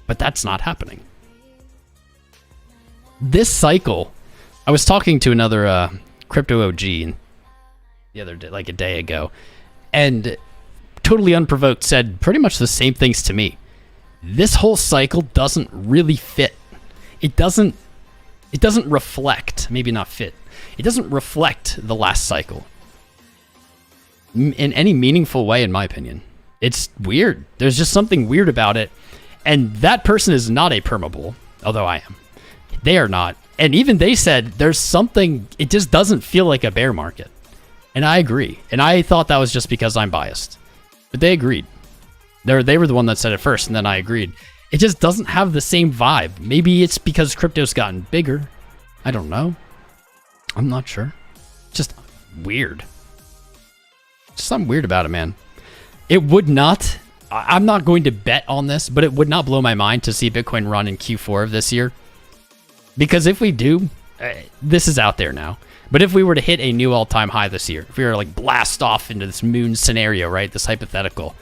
But that's not happening. This cycle, I was talking to another crypto OG the other day, like a day ago, and totally unprovoked said pretty much the same things to me. This whole cycle doesn't really fit. It doesn't reflect, maybe not fit. It doesn't reflect the last cycle in any meaningful way, in my opinion. It's weird. There's just something weird about it. And that person is not a permabull, although I am. They are not. And even they said there's something, it just doesn't feel like a bear market. And I agree. And I thought that was just because I'm biased. But they agreed. They were the one that said it first, and then I agreed. It just doesn't have the same vibe. Maybe it's because crypto's gotten bigger. I don't know. I'm not sure. Just weird. Just something weird about it, man. It would not... I'm not going to bet on this, but it would not blow my mind to see Bitcoin run in Q4 of this year. Because if we do, this is out there now. But if we were to hit a new all-time high this year, if we were to like blast off into this moon scenario, right, this hypothetical,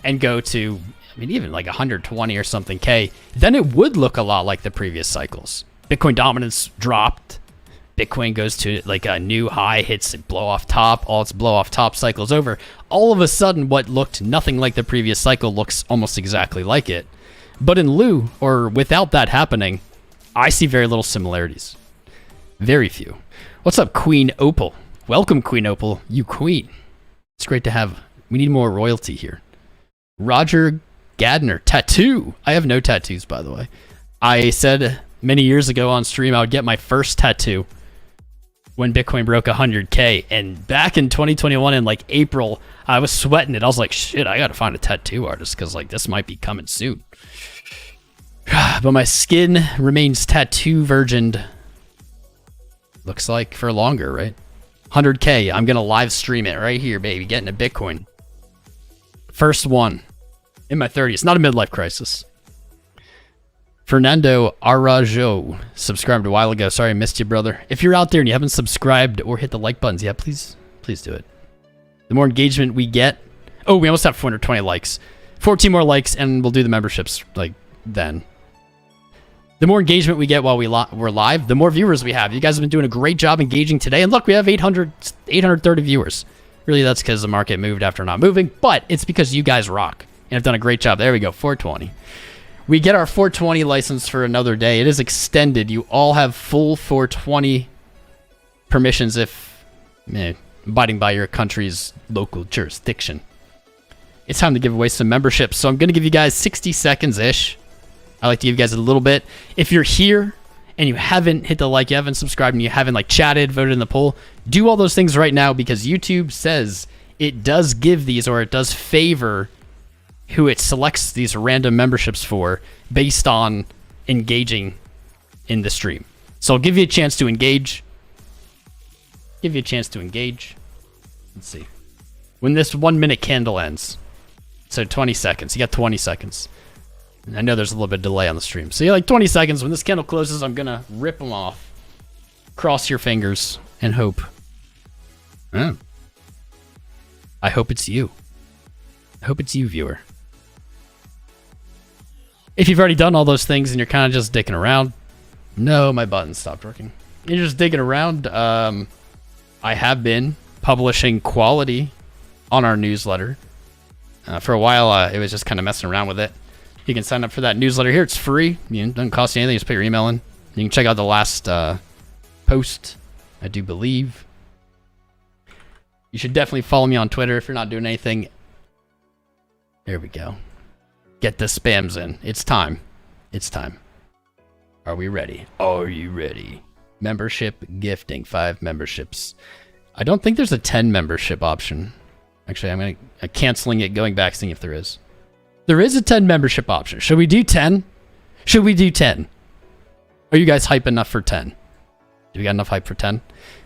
and go to, I mean, even like 120 or something K, then it would look a lot like the previous cycles. Bitcoin dominance dropped. Bitcoin goes to like a new high, hits blow off top, all its blow off top cycles over. All of a sudden, what looked nothing like the previous cycle looks almost exactly like it. But in lieu, or without that happening, I see very little similarities. Very few. What's up, Queen Opal? Welcome, Queen Opal. You queen. It's great to have. We need more royalty here. Roger Gadner. Tattoo. I have no tattoos, by the way. I said many years ago on stream I would get my first tattoo. when Bitcoin broke 100K. And back in 2021 in like April, I was sweating it. I was like, shit, I gotta find a tattoo artist because like this might be coming soon. But my skin remains tattoo virgined. Looks like for longer, right? 100K, I'm gonna live stream it right here, baby. Getting a Bitcoin. First one in my 30s. Not a midlife crisis. Fernando Arajo subscribed a while ago. Sorry I missed you, brother. If you're out there and you haven't subscribed or hit the like buttons yet, please do it. The more engagement we get... Oh, we almost have 420 likes. 14 more likes and we'll do the memberships like then. The more engagement we get while we're live, the more viewers we have. You guys have been doing a great job engaging today. And look, we have 830 viewers. Really, that's because the market moved after not moving. But it's because you guys rock and have done a great job. There we go, 420. We get our 420 license for another day. It is extended. You all have full 420 permissions if abiding by your country's local jurisdiction. It's time to give away some memberships. So I'm going to give you guys 60 seconds-ish. I like to give you guys a little bit. If you're here and you haven't hit the like, you haven't subscribed, and you haven't like chatted, voted in the poll, do all those things right now because YouTube says it does give these, or it does favor who it selects these random memberships for based on engaging in the stream. So I'll give you a chance to engage. Let's see. When this 1 minute candle ends. So 20 seconds. You got 20 seconds. I know there's a little bit of delay on the stream. So you like 20 seconds. When this candle closes, I'm going to rip them off. Cross your fingers and hope. Oh. I hope it's you. I hope it's you, viewer. If you've already done all those things and you're kind of just dicking around, no, my button stopped working. You're just digging around. I have been publishing quality on our newsletter. For a while, it was just kind of messing around with it. You can sign up for that newsletter here. It's free. It doesn't cost you anything. Just put your email in. You can check out the last post, I do believe. You should definitely follow me on Twitter if you're not doing anything. There we go. Get the spams in. It's time. It's time. Are we ready? Are you ready? Membership gifting. 5 memberships. I don't think there's a 10 membership option. Actually, I'm canceling it, going back, seeing if there is. There is a 10 membership option. Should we do 10? Should we do 10? Are you guys hype enough for 10? Do we got enough hype for 10?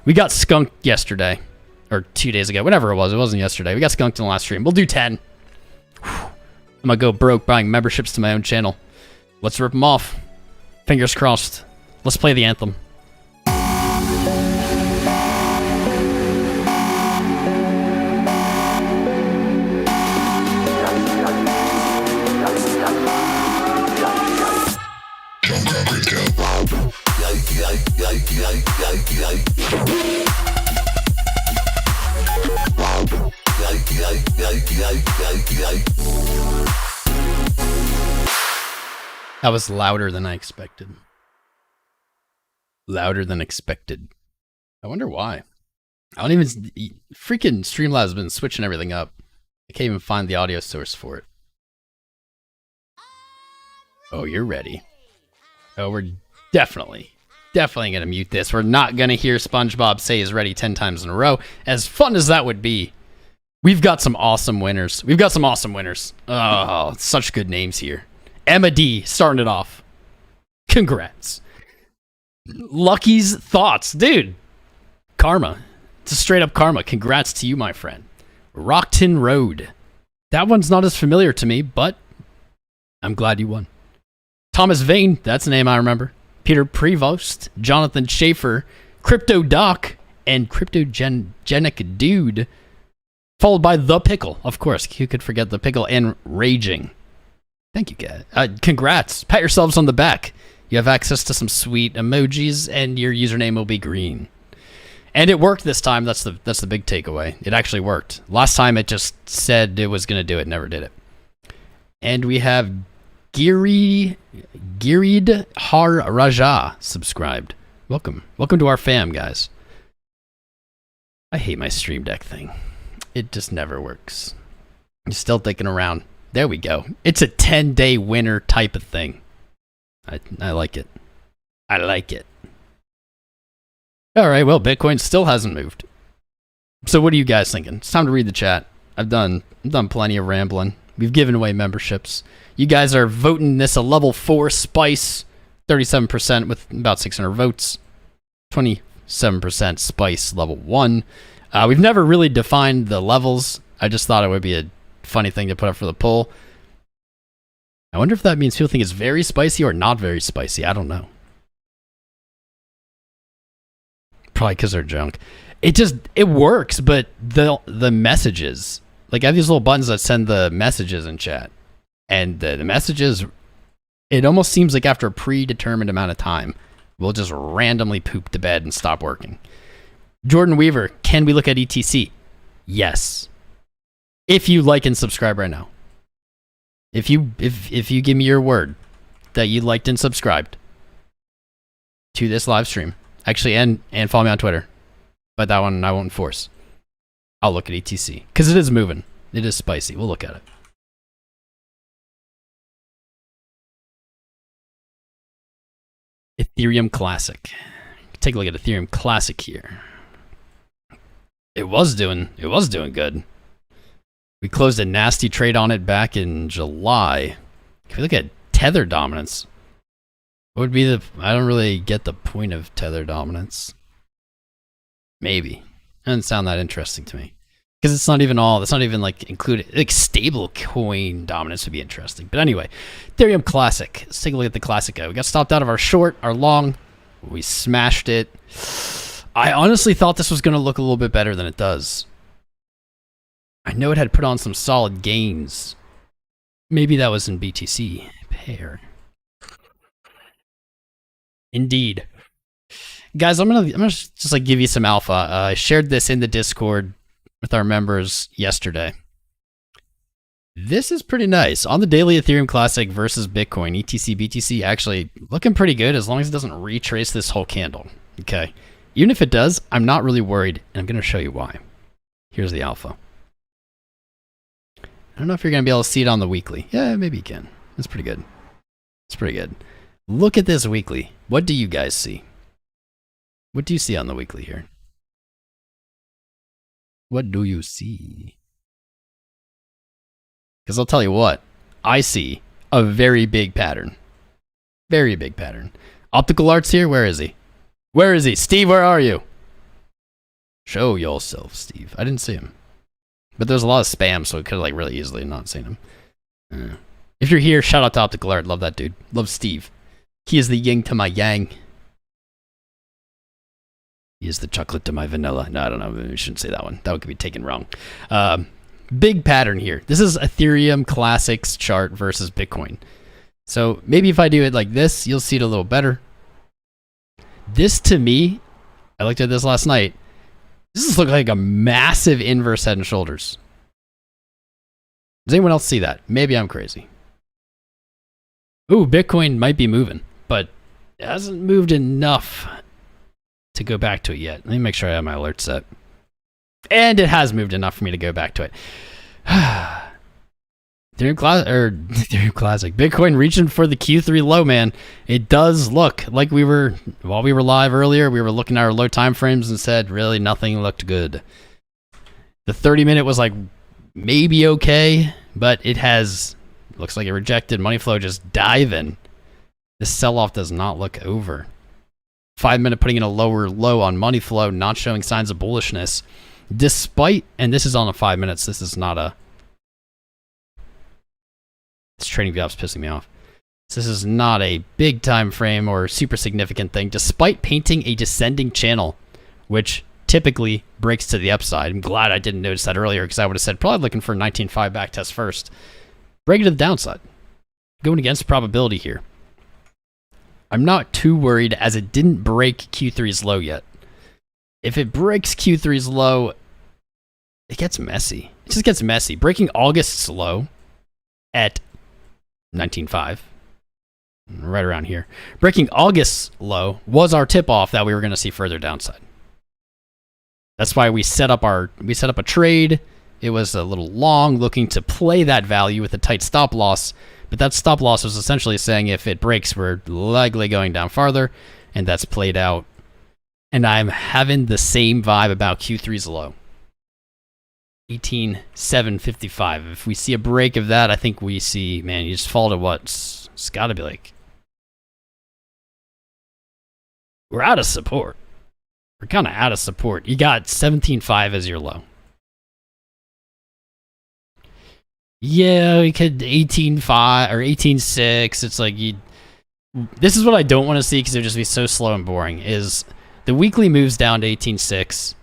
We got skunked yesterday. Or 2 days ago. Whatever it was. It wasn't yesterday. We got skunked in the last stream. We'll do 10. Whew. I'm gonna go broke buying memberships to my own channel. Let's rip them off. Fingers crossed. Let's play the anthem. That was louder than I expected. Louder than expected. I wonder why. I don't even... Freaking Streamlabs has been switching everything up. I can't even find the audio source for it. Oh, you're ready. Oh, we're definitely going to mute this. We're not going to hear SpongeBob say he's ready 10 times in a row. As fun as that would be, we've got some awesome winners. Oh, such good names here. Emma D starting it off. Congrats. Lucky's thoughts. Dude. Karma. It's a straight up karma. Congrats to you, my friend. Rockton Road. That one's not as familiar to me, but I'm glad you won. Thomas Vane. That's a name I remember. Peter Prevost. Jonathan Schaefer. Crypto Doc. And Cryptogenic Dude. Followed by The Pickle. Of course. Who could forget The Pickle and Raging. Thank you, guys. Congrats. Pat yourselves on the back. You have access to some sweet emojis, and your username will be green. And it worked this time. That's the big takeaway. It actually worked. Last time it just said it was going to do it, never did it. And we have Girid Har Raja subscribed. Welcome to our fam, guys. I hate my Stream Deck thing. It just never works. I'm still thinking around. There we go. It's a 10-day winner type of thing. I like it. I like it. All right, well, Bitcoin still hasn't moved. So what are you guys thinking? It's time to read the chat. I've done plenty of rambling. We've given away memberships. You guys are voting this a level 4 spice, 37% with about 600 votes, 27% spice level 1. We've never really defined the levels. I just thought it would be a funny thing to put up for the poll. I wonder if that means people think it's very spicy or not very spicy. I don't know. Probably because they're junk. It works, but the messages, like I have these little buttons that send the messages in chat, and the messages, it almost seems like after a predetermined amount of time, we'll just randomly poop to bed and stop working. Jordan Weaver, can we look at ETC? Yes. If you like and subscribe right now. If you give me your word that you liked and subscribed to this live stream, actually, and follow me on Twitter, but that one I won't enforce. I'll look at ETC because it is moving. It is spicy. We'll look at it. Ethereum Classic. Take a look at Ethereum Classic here. It was doing good. We closed a nasty trade on it back in July. If we look at tether dominance, what would be the... I don't really get the point of tether dominance. Maybe. It doesn't sound that interesting to me. Because it's not even like included... Like stable coin dominance would be interesting. But anyway, Ethereum Classic. Let's take a look at the Classic guy. We got stopped out of our short, our long. We smashed it. I honestly thought this was going to look a little bit better than it does. I know it had put on some solid gains. Maybe that was in BTC pair. Indeed. Guys, I'm gonna just like give you some alpha. I shared this in the Discord with our members yesterday. This is pretty nice. On the daily, Ethereum Classic versus Bitcoin, ETC, BTC actually looking pretty good as long as it doesn't retrace this whole candle. Okay. Even if it does, I'm not really worried, and I'm going to show you why. Here's the alpha. I don't know if you're going to be able to see it on the weekly. Yeah, maybe you can. That's pretty good. It's pretty good. Look at this weekly. What do you guys see? What do you see on the weekly here? What do you see? Because I'll tell you what. I see a very big pattern. Very big pattern. Optical Art's here. Where is he? Where is he? Steve, where are you? Show yourself, Steve. I didn't see him. But there's a lot of spam, so it could have like really easily not seen him. If you're here, shout out to Optical Art. Love that dude. Love Steve. He is the yin to my yang. He is the chocolate to my vanilla. No, I don't know. We shouldn't say that one. That one could be taken wrong. Big pattern here. This is Ethereum Classics chart versus Bitcoin. So maybe if I do it like this, you'll see it a little better. This to me, I looked at this last night. This just looks like a massive inverse head and shoulders. Does anyone else see that? Maybe I'm crazy. Ooh, Bitcoin might be moving, but it hasn't moved enough to go back to it yet. Let me make sure I have my alert set. And it has moved enough for me to go back to it. Ethereum Classic. Bitcoin reaching for the Q3 low, man. It does look like while we were live earlier, we were looking at our low time frames and said really nothing looked good. The 30-minute was like maybe okay, but looks like it rejected. Money flow just diving. This sell-off does not look over. 5-minute putting in a lower low on money flow, not showing signs of bullishness. Despite, and this is on a 5 minutes, this is not a... This trading view app's pissing me off. This is not a big time frame or super significant thing, despite painting a descending channel, which typically breaks to the upside. I'm glad I didn't notice that earlier, because I would have said probably looking for a 19.5 backtest first. Break it to the downside. Going against probability here. I'm not too worried as it didn't break Q3's low yet. If it breaks Q3's low, it gets messy. It just gets messy. Breaking August's low at 19.5, right around here. Breaking August's low was our tip-off that we were going to see further downside. That's why we set up a trade. It was a little long, looking to play that value with a tight stop loss. But that stop loss was essentially saying if it breaks, we're likely going down farther, and that's played out. And I'm having the same vibe about Q3's low. 18,755. If we see a break of that, I think we see, man, you just fall to what? It's got to be like, we're out of support. We're kind of out of support. You got 17.5 as your low. Yeah, we could 18.5 or 18.6. It's like this is what I don't want to see because it would just be so slow and boring. Is the weekly moves down to 18.6.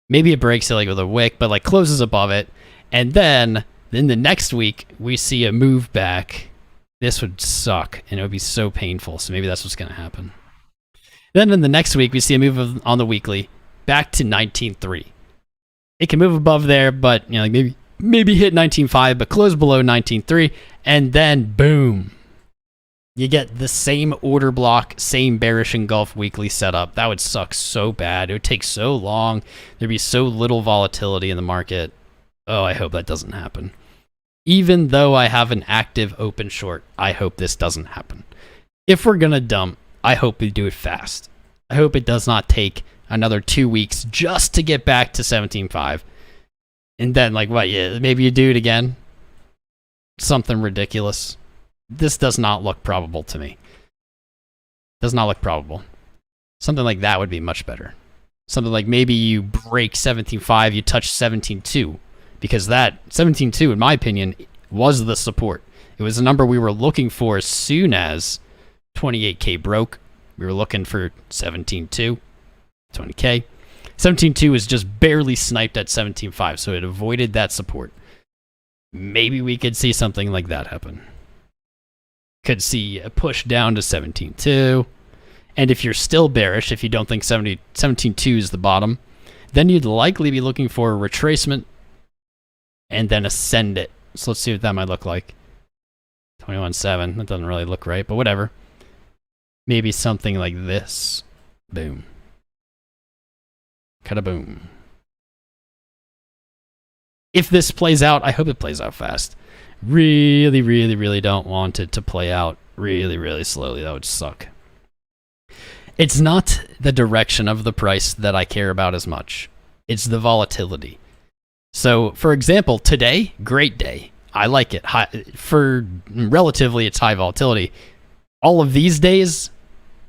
Maybe it breaks it like with a wick, but like closes above it. And then the next week, we see a move back. This would suck, and it would be so painful. So maybe that's what's going to happen. Then in the next week, we see a move on the weekly back to 19.3. It can move above there, but like maybe hit 19.5, but close below 19.3. And then boom. You get the same order block, same bearish engulf weekly setup. That would suck so bad. It would take so long. There'd be so little volatility in the market. Oh, I hope that doesn't happen. Even though I have an active open short, I hope this doesn't happen. If we're going to dump, I hope we do it fast. I hope it does not take another 2 weeks just to get back to 17.5. And then, like, what? Yeah, maybe you do it again. Something ridiculous. This does not look probable to me. Does not look probable. Something like that would be much better. Something like maybe you break 17.5, you touch 17.2. Because that 17.2, in my opinion, was the support. It was a number we were looking for as soon as 28K broke. We were looking for 17.2, 20K. 17.2 is just barely sniped at 17.5, so it avoided that support. Maybe we could see something like that happen. Could see a push down to 17.2. And if you're still bearish, if you don't think 17.2 is the bottom, then you'd likely be looking for a retracement and then ascend it. So let's see what that might look like. 21.7. That doesn't really look right, but whatever. Maybe something like this. Boom. Kada-boom. If this plays out, I hope it plays out fast. Really, really, really don't want it to play out really, really slowly. That would suck. It's not the direction of the price that I care about as much. It's the volatility. So, for example, today, great day. I like it. For relatively, it's high volatility. All of these days,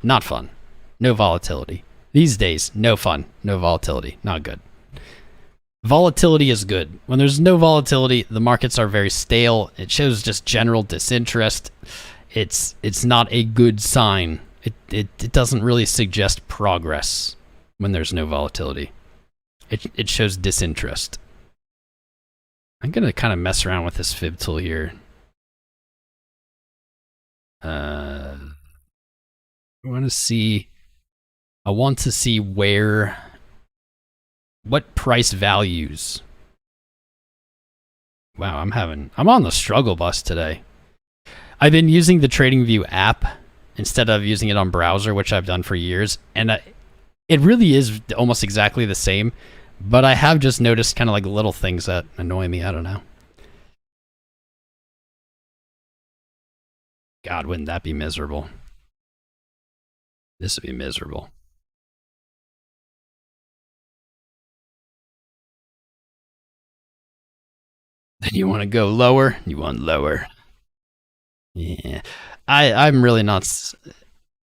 not fun. No volatility. These days, no fun. No volatility. Not good. Volatility is good. When there's no volatility, the markets are very stale. It shows just general disinterest. It's not a good sign. It doesn't really suggest progress when there's no volatility. It shows disinterest. I'm going to kind of mess around with this fib tool here. I want to see what price values. Wow, I'm on the struggle bus today. I've been using the TradingView app instead of using it on browser, which I've done for years, and it really is almost exactly the same, but I have just noticed kind of like little things that annoy me. I don't know. God, wouldn't that be miserable? This would be miserable. Then you want to go lower? You want lower. Yeah. I'm really not...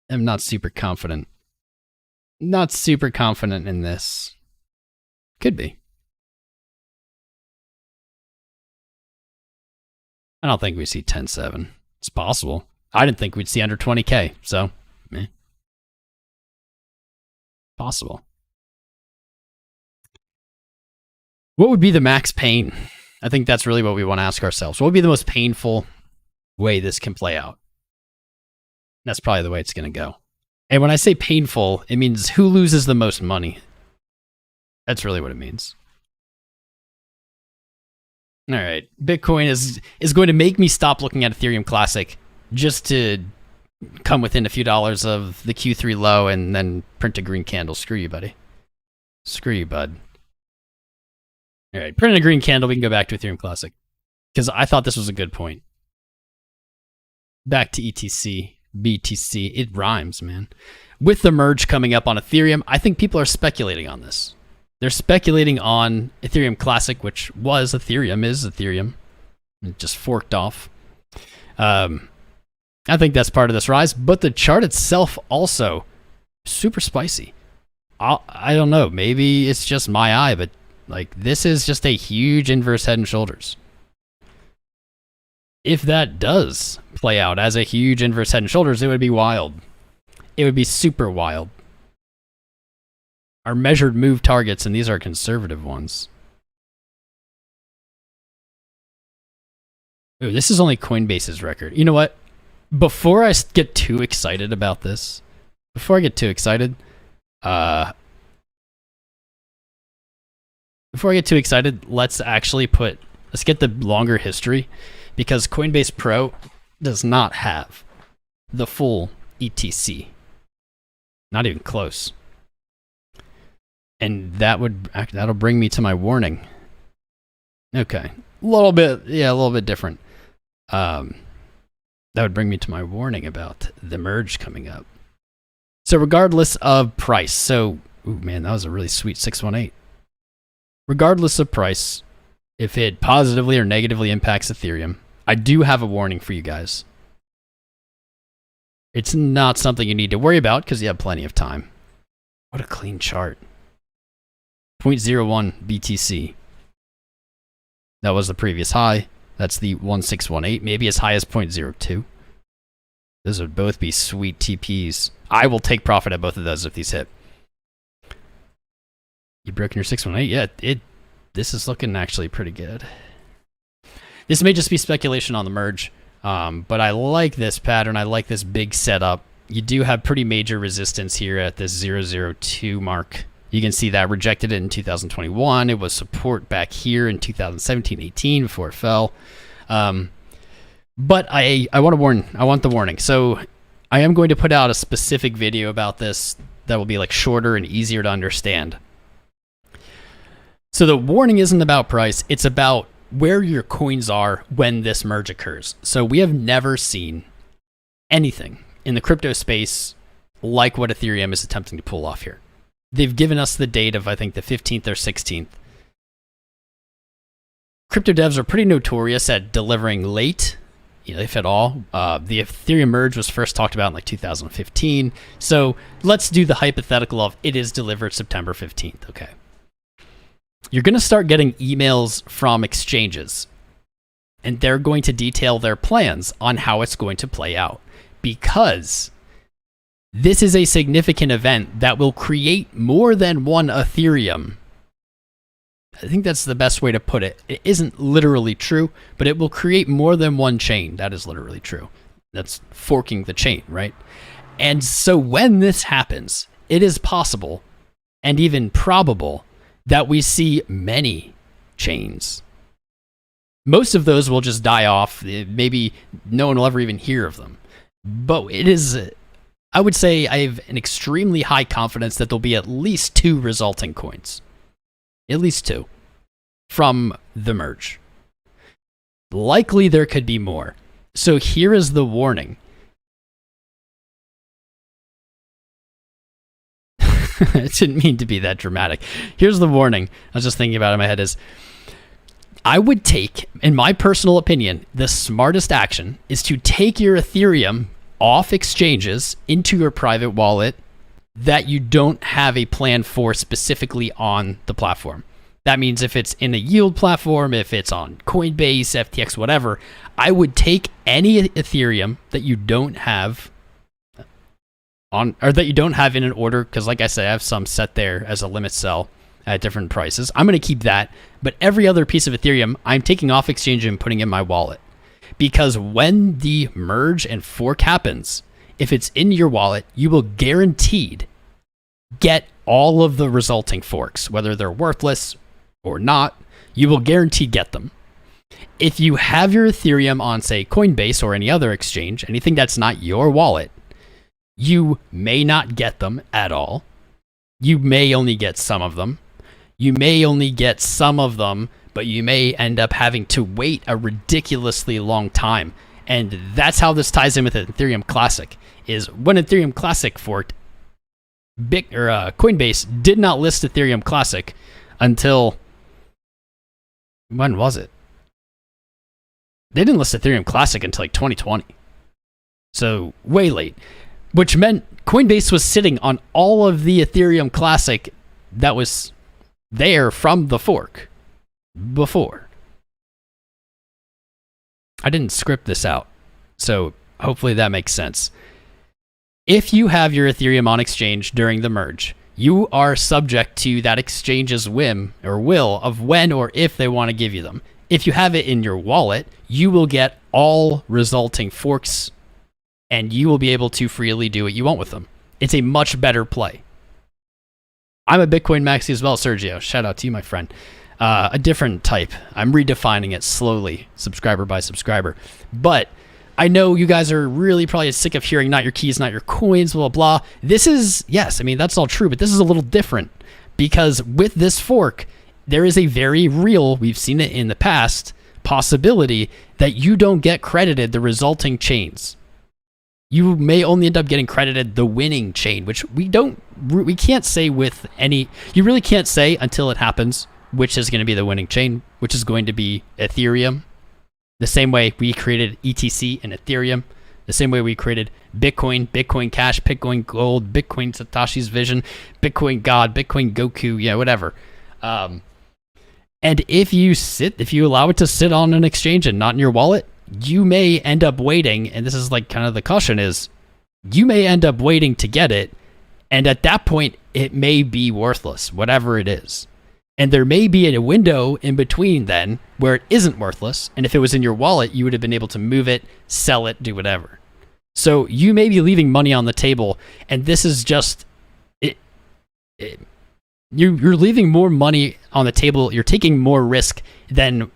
I'm not super confident. Not super confident in this. Could be. I don't think we see 10.7. It's possible. I didn't think we'd see under 20K, so... Possible. What would be the max pain? I think that's really what we want to ask ourselves. What would be the most painful way this can play out? That's probably the way it's going to go. And when I say painful, it means who loses the most money. That's really what it means. All right. Bitcoin is going to make me stop looking at Ethereum Classic just to come within a few dollars of the Q3 low and then print a green candle. Screw you, buddy. Screw you, bud. All right, print a green candle. We can go back to Ethereum Classic because I thought this was a good point. Back to ETC. BTC. It rhymes, man. With the merge coming up on Ethereum, I think people are speculating on this. They're speculating on Ethereum Classic, which was Ethereum, is Ethereum. It just forked off. I think that's part of this rise, but the chart itself also super spicy. I don't know. Maybe it's just my eye, but like this is just a huge inverse head and shoulders. If that does play out as a huge inverse head and shoulders, it would be wild. It would be super wild. Our measured move targets, and these are conservative ones. Ooh, this is only Coinbase's record. You know what? Before I get too excited about this, let's get the longer history, because Coinbase Pro does not have the full ETC. Not even close. And that'll bring me to my warning. Okay. A little bit different. That would bring me to my warning about the merge coming up. So regardless of price, ooh man, that was a really sweet 618. Regardless of price, if it positively or negatively impacts Ethereum, I do have a warning for you guys. It's not something you need to worry about because you have plenty of time. What a clean chart. 0.01 BTC. That was the previous high. That's the 1618, maybe as high as 0.02. Those would both be sweet TPs. I will take profit at both of those if these hit. You broken your 618? Yeah, this is looking actually pretty good. This may just be speculation on the merge, but I like this pattern. I like this big setup. You do have pretty major resistance here at this 002 mark. You can see that rejected it in 2021. It was support back here in 2017-18 before it fell. But I want to warn. I want the warning. So I am going to put out a specific video about this that will be like shorter and easier to understand. So the warning isn't about price. It's about where your coins are when this merge occurs. So we have never seen anything in the crypto space like what Ethereum is attempting to pull off here. They've given us the date of, I think, the 15th or 16th. Crypto devs are pretty notorious at delivering late, if at all. The Ethereum merge was first talked about in like 2015. So let's do the hypothetical of it is delivered September 15th. Okay. You're going to start getting emails from exchanges, and they're going to detail their plans on how it's going to play out, because this is a significant event that will create more than one Ethereum. I think that's the best way to put it. It isn't literally true, but it will create more than one chain. That is literally true. That's forking the chain, right? And so when this happens, it is possible and even probable that we see many chains. Most of those will just die off. Maybe no one will ever even hear of them. But it is, I would say I have an extremely high confidence that there'll be at least 2 resulting coins. At least 2 from the merge. Likely there could be more. So here is the warning. I didn't mean to be that dramatic. Here's the warning. I was just thinking about it in my head is, I would take, in my personal opinion, the smartest action is to take your Ethereum off exchanges into your private wallet that you don't have a plan for specifically on the platform. That means if it's in a yield platform, if it's on Coinbase, FTX, whatever, I would take any Ethereum that you don't have on, or that you don't have in an order, because like I said, I have some set there as a limit sell at different prices. I'm going to keep that, but every other piece of Ethereum, I'm taking off exchange and putting in my wallet. Because when the merge and fork happens, if it's in your wallet, you will guaranteed get all of the resulting forks, whether they're worthless or not, you will guaranteed get them. If you have your Ethereum on, say, Coinbase or any other exchange, anything that's not your wallet, you may not get them at all. You may only get some of them. You may only get some of them, but you may end up having to wait a ridiculously long time. And that's how this ties in with Ethereum Classic, is when Ethereum Classic forked, Coinbase did not list Ethereum Classic until, when was it? They didn't list Ethereum Classic until like 2020. So way late, which meant Coinbase was sitting on all of the Ethereum Classic that was there from the fork before. I didn't script this out, so hopefully that makes sense. If you have your Ethereum on exchange during the merge, you are subject to that exchange's whim or will of when or if they want to give you them. If you have it in your wallet, you will get all resulting forks and you will be able to freely do what you want with them. It's a much better play. I'm a Bitcoin maxi as well, Sergio. Shout out to you, my friend. A different type. I'm redefining it slowly, subscriber by subscriber. But I know you guys are really probably sick of hearing not your keys, not your coins, blah, blah, blah. This is, yes, I mean, that's all true, but this is a little different because with this fork, there is a very real, we've seen it in the past, possibility that you don't get credited the resulting chains. You may only end up getting credited the winning chain, which we can't say with any, you really can't say until it happens, which is going to be the winning chain, which is going to be Ethereum. The same way we created ETC and Ethereum, the same way we created Bitcoin, Bitcoin Cash, Bitcoin Gold, Bitcoin Satoshi's Vision, Bitcoin God, Bitcoin Goku, yeah, whatever. And if you allow it to sit on an exchange and not in your wallet, you may end up waiting, and this is like kind of the caution is, you may end up waiting to get it, and at that point, it may be worthless, whatever it is. And there may be a window in between then where it isn't worthless, and if it was in your wallet, you would have been able to move it, sell it, do whatever. So you may be leaving money on the table, and this is just, you're leaving more money on the table, you're taking more risk than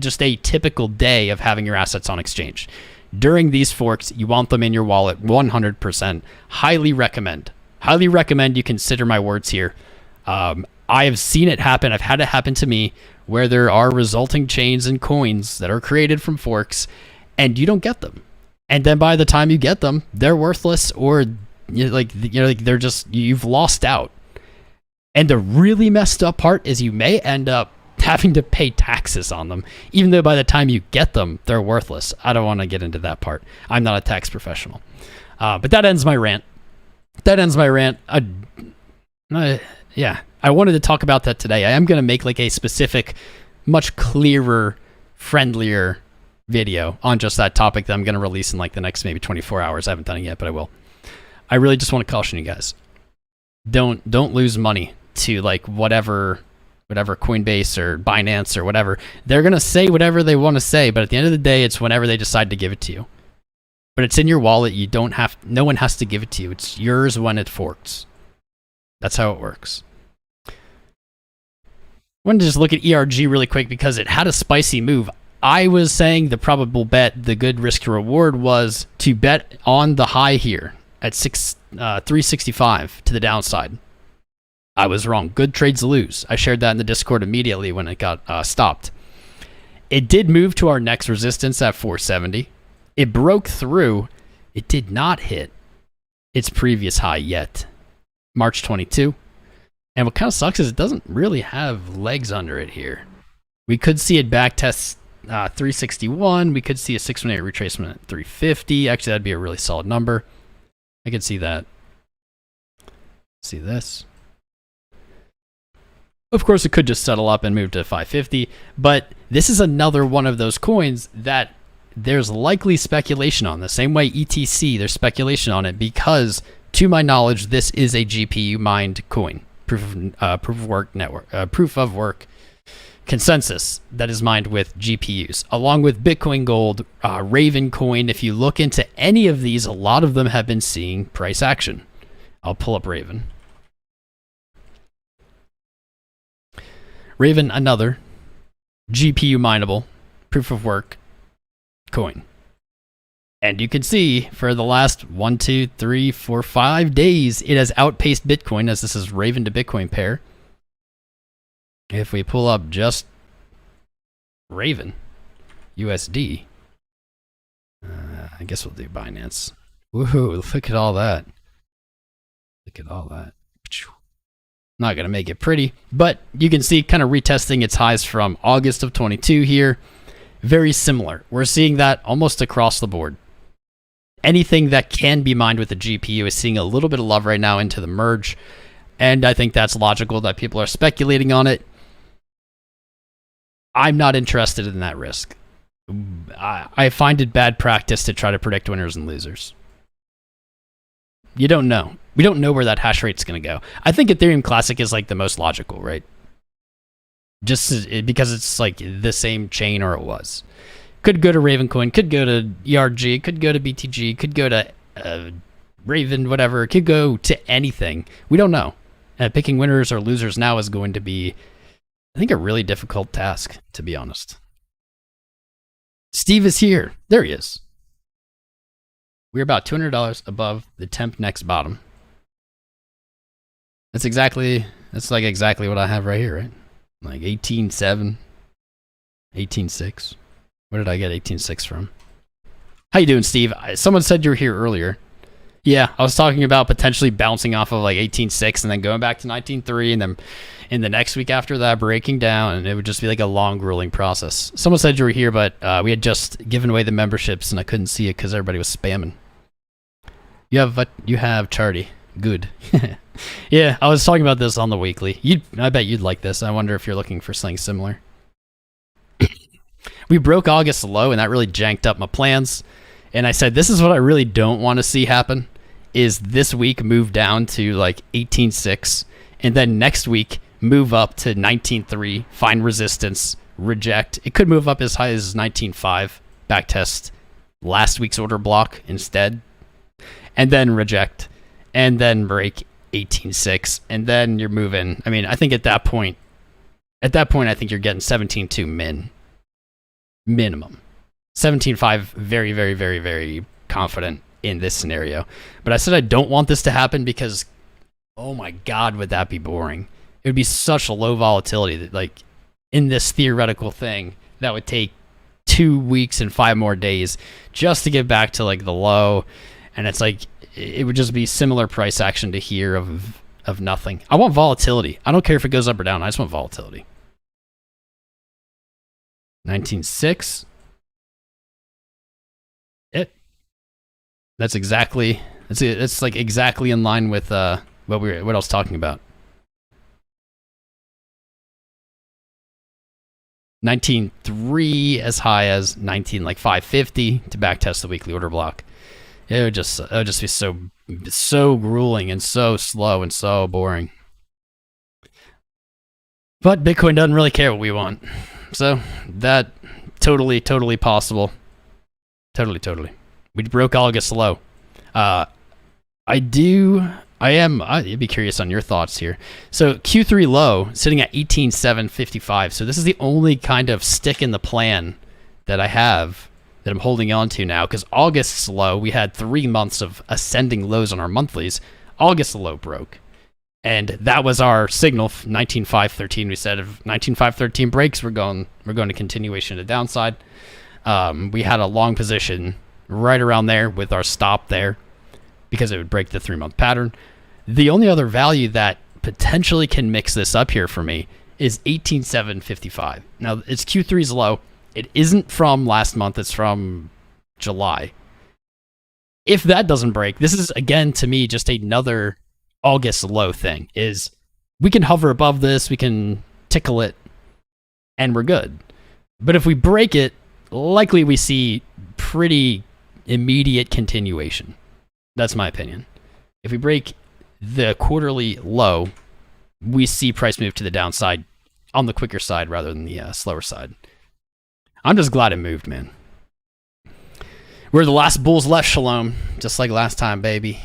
just a typical day of having your assets on exchange. During these forks, you want them in your wallet 100%. Highly recommend you consider my words here. I have seen it happen. I've had it happen to me where there are resulting chains and coins that are created from forks and you don't get them. And then by the time you get them, they're worthless or they're just, you've lost out. And the really messed up part is you may end up having to pay taxes on them, even though by the time you get them, they're worthless. I don't want to get into that part. I'm not a tax professional. But that ends my rant. Yeah, I wanted to talk about that today. I am going to make like a specific, much clearer, friendlier video on just that topic that I'm going to release in like the next maybe 24 hours. I haven't done it yet, but I will. I really just want to caution you guys. Don't lose money to like whatever Coinbase or Binance or whatever. They're going to say whatever they want to say, but at the end of the day, it's whenever they decide to give it to you. But it's in your wallet. No one has to give it to you. It's yours when it forks. That's how it works. I wanted to just look at ERG really quick because it had a spicy move. I was saying the probable bet, the good risk to reward was to bet on the high here at 365 to the downside. I was wrong. Good trades lose. I shared that in the Discord immediately when it got stopped. It did move to our next resistance at 470. It broke through. It did not hit its previous high yet. March 22. And what kind of sucks is it doesn't really have legs under it here. We could see it back test 361. We could see a 618 retracement at 350. Actually, that'd be a really solid number. I could see that. See this. Of course, it could just settle up and move to 550. But this is another one of those coins that there's likely speculation on. The same way ETC, there's speculation on it because, to my knowledge, this is a GPU mined coin, proof of work network, proof of work consensus that is mined with GPUs, along with Bitcoin Gold, RAVENCOIN. If you look into any of these, a lot of them have been seeing price action. I'll pull up Raven. Raven, another GPU mineable proof of work coin. And you can see for the last 1, 2, 3, 4, 5 days, it has outpaced Bitcoin, as this is Raven to Bitcoin pair. If we pull up just Raven USD, I guess we'll do Binance. Woohoo, look at all that. Look at all that. Not going to make it pretty, but you can see kind of retesting its highs from August of 22 here. Very similar. We're seeing that almost across the board. Anything that can be mined with a GPU is seeing a little bit of love right now into the merge, and I think that's logical that people are speculating on it. I'm not interested in that risk. I find it bad practice to try to predict winners and losers. You don't know. We don't know where that hash rate's going to go. I think Ethereum Classic is like the most logical, right? Just because it's like the same chain, or it was. Could go to RAVENCOIN, could go to ERG, could go to BTG, could go to Raven, whatever. Could go to anything. We don't know. Picking winners or losers now is going to be, I think, a really difficult task, to be honest. Steve is here. There he is. We're about $200 above the temp next bottom. That's like exactly what I have right here, right? Like 18.7, 18.6. Where did I get 18.6 from? How you doing, Steve? Someone said you were here earlier. Yeah, I was talking about potentially bouncing off of like 18.6 and then going back to 19.3, and then in the next week after that breaking down, and it would just be like a long, grueling process. Someone said you were here, but we had just given away the memberships and I couldn't see it because everybody was spamming. You have Charty. Good. Yeah, I was talking about this on the weekly. I bet you'd like this. I wonder if you're looking for something similar. We broke August low, and that really janked up my plans. And I said, this is what I really don't want to see happen, is this week move down to like 18.6, and then next week move up to 19.3, find resistance, reject. It could move up as high as 19.5, backtest last week's order block instead, and then reject, and then break 18.6, and then you're moving. I mean, I think at that point, I think you're getting 17.2 minimum. 17.5, very, very, very, very confident in this scenario. But I said I don't want this to happen because, oh my God, would that be boring? It would be such a low volatility that, like, in this theoretical thing, that would take 2 weeks and 5 more days just to get back to like the low. And it's like, it would just be similar price action to here of nothing. I want volatility. I don't care if it goes up or down. I just want volatility. 19.6. That's exactly. It's like exactly in line with what I was talking about. 19.3 as high as 19.550 to backtest the weekly order block. It would just be so grueling and so slow and so boring. But Bitcoin doesn't really care what we want. So that totally possible. Totally. We broke August low. I'd be curious on your thoughts here. So Q3 low sitting at 18.755. So this is the only kind of stick in the plan that I have that I'm holding on to now, because August's low, we had 3 months of ascending lows on our monthlies. August low broke, and that was our signal. 19.513. We said if 19.513 breaks, we're going to continuation to downside. We had a long position right around there with our stop there because it would break the 3-month pattern. The only other value that potentially can mix this up here for me is 18.755. Now it's Q3's low. It isn't from last month, it's from July. If that doesn't break, this is, again, to me, just another August low thing. Is we can hover above this, we can tickle it, and we're good. But if we break it, likely we see pretty immediate continuation. That's my opinion. If we break the quarterly low, we see price move to the downside on the quicker side rather than the slower side. I'm just glad it moved, man. We're the last bulls left, Shalom. Just like last time, baby.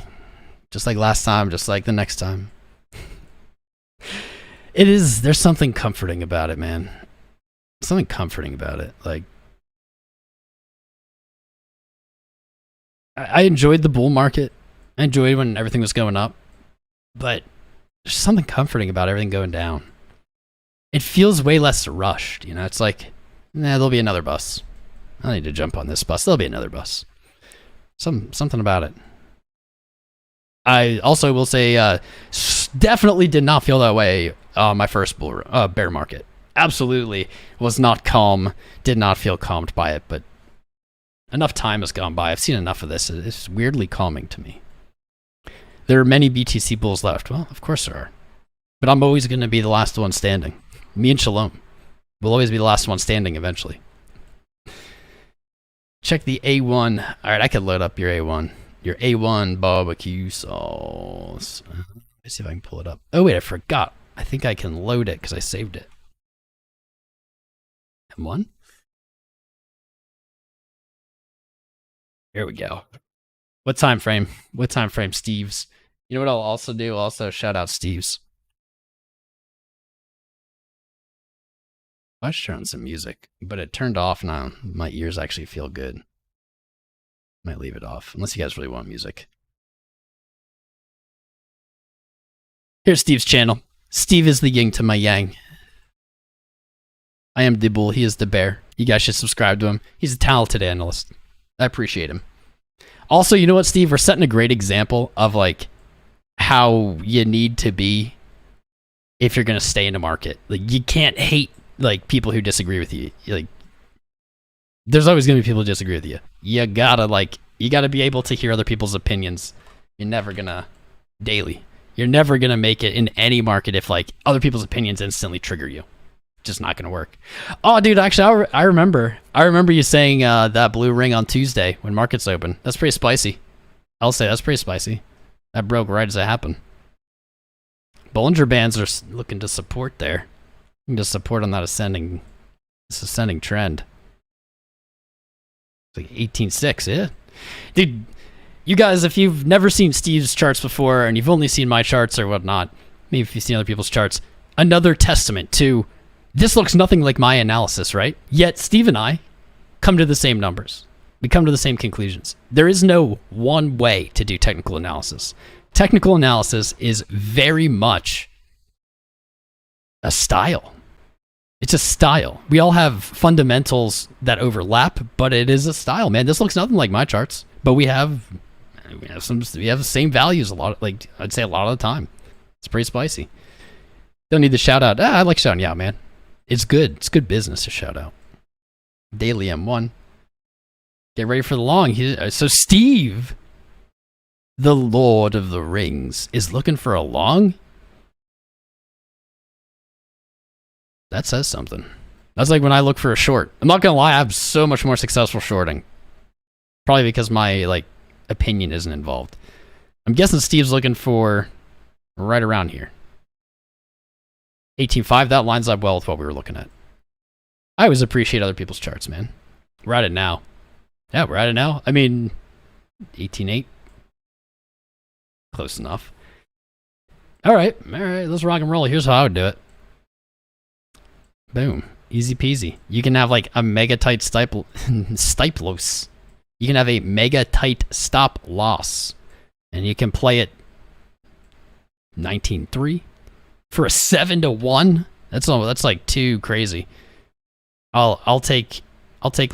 Just like last time, just like the next time. There's something comforting about it, man. Something comforting about it. Like, I enjoyed the bull market. I enjoyed when everything was going up. But there's something comforting about everything going down. It feels way less rushed, you know? It's like, nah, there'll be another bus. I need to jump on this bus. There'll be another bus. Something about it. I also will say, definitely did not feel that way my first bear market. Absolutely was not calm, did not feel calmed by it, but enough time has gone by. I've seen enough of this. It's weirdly calming to me. There are many BTC bulls left. Well, of course there are. But I'm always going to be the last one standing. Me and Shalom will always be the last one standing eventually. Check the A1. All right, I could load up your A1. Your A1 barbecue sauce. Let's see if I can pull it up. Oh, wait, I forgot. I think I can load it because I saved it. M1? Here we go. What time frame? What time frame, Steve's? You know what I'll also do? I'll also shout out Steve's. I should turn on some music, but it turned off now. My ears actually feel good. Might leave it off, unless you guys really want music. Here's Steve's channel. Steve is the yin to my yang. I am the bull, he is the bear. You guys should subscribe to him. He's a talented analyst. I appreciate him. Also, you know what, Steve? We're setting a great example of like how you need to be if you're going to stay in the market. Like, you can't hate like people who disagree with you. Like, there's always going to be people who disagree with you. You gotta be able to hear other people's opinions. You're never gonna You're never gonna make it in any market if like other people's opinions instantly trigger you. Just not gonna work. Oh, dude, actually, I remember you saying that blue ring on Tuesday when markets open. That's pretty spicy. I'll say that's pretty spicy. That broke right as it happened. Bollinger Bands are looking to support there. Looking to support on that ascending trend. It's like 18.6, yeah. Dude, you guys, if you've never seen Steve's charts before and you've only seen my charts or whatnot, maybe if you've seen other people's charts, another testament to this looks nothing like my analysis, right? Yet Steve and I come to the same numbers. We come to the same conclusions. There is no one way to do technical analysis. Technical analysis is very much a style. It's a style. We all have fundamentals that overlap, but it is a style, man. This looks nothing like my charts, but we have the same values a lot. Like I'd say a lot of the time. It's pretty spicy. Don't need the shout out. I like shouting you out, man. It's good. It's good business to shout out. Daily M1. Get ready for the long. So Steve, the Lord of the Rings, is looking for a long. That says something. That's like when I look for a short. I'm not gonna lie, I have so much more successful shorting. Probably because my like opinion isn't involved. I'm guessing Steve's looking for right around here. 18.5, that lines up well with what we were looking at. I always appreciate other people's charts, man. We're at it now. Yeah, we're at it now. I mean, 18.8. Close enough. All right, let's rock and roll. Here's how I would do it. Boom. Easy peasy. You can have like a mega tight stiplos. You can have a mega tight stop loss. And you can play it 19.3 for a 7-1. That's like too crazy. I'll take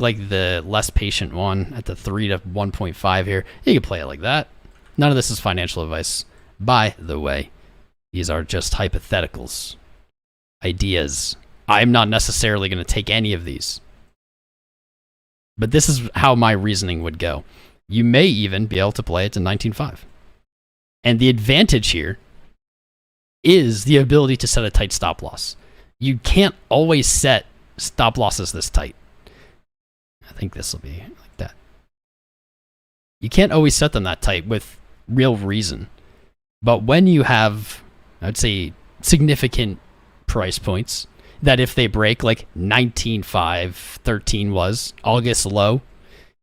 like the less patient one at the 3 to 1.5 here. You can play it like that. None of this is financial advice. By the way, these are just hypotheticals. Ideas. I'm not necessarily going to take any of these. But this is how my reasoning would go. You may even be able to play it to 19.5. And the advantage here is the ability to set a tight stop loss. You can't always set stop losses this tight. I think this will be like that. You can't always set them that tight with real reason. But when you have, I'd say, significant price points, that if they break like 19.5, 13 was August low,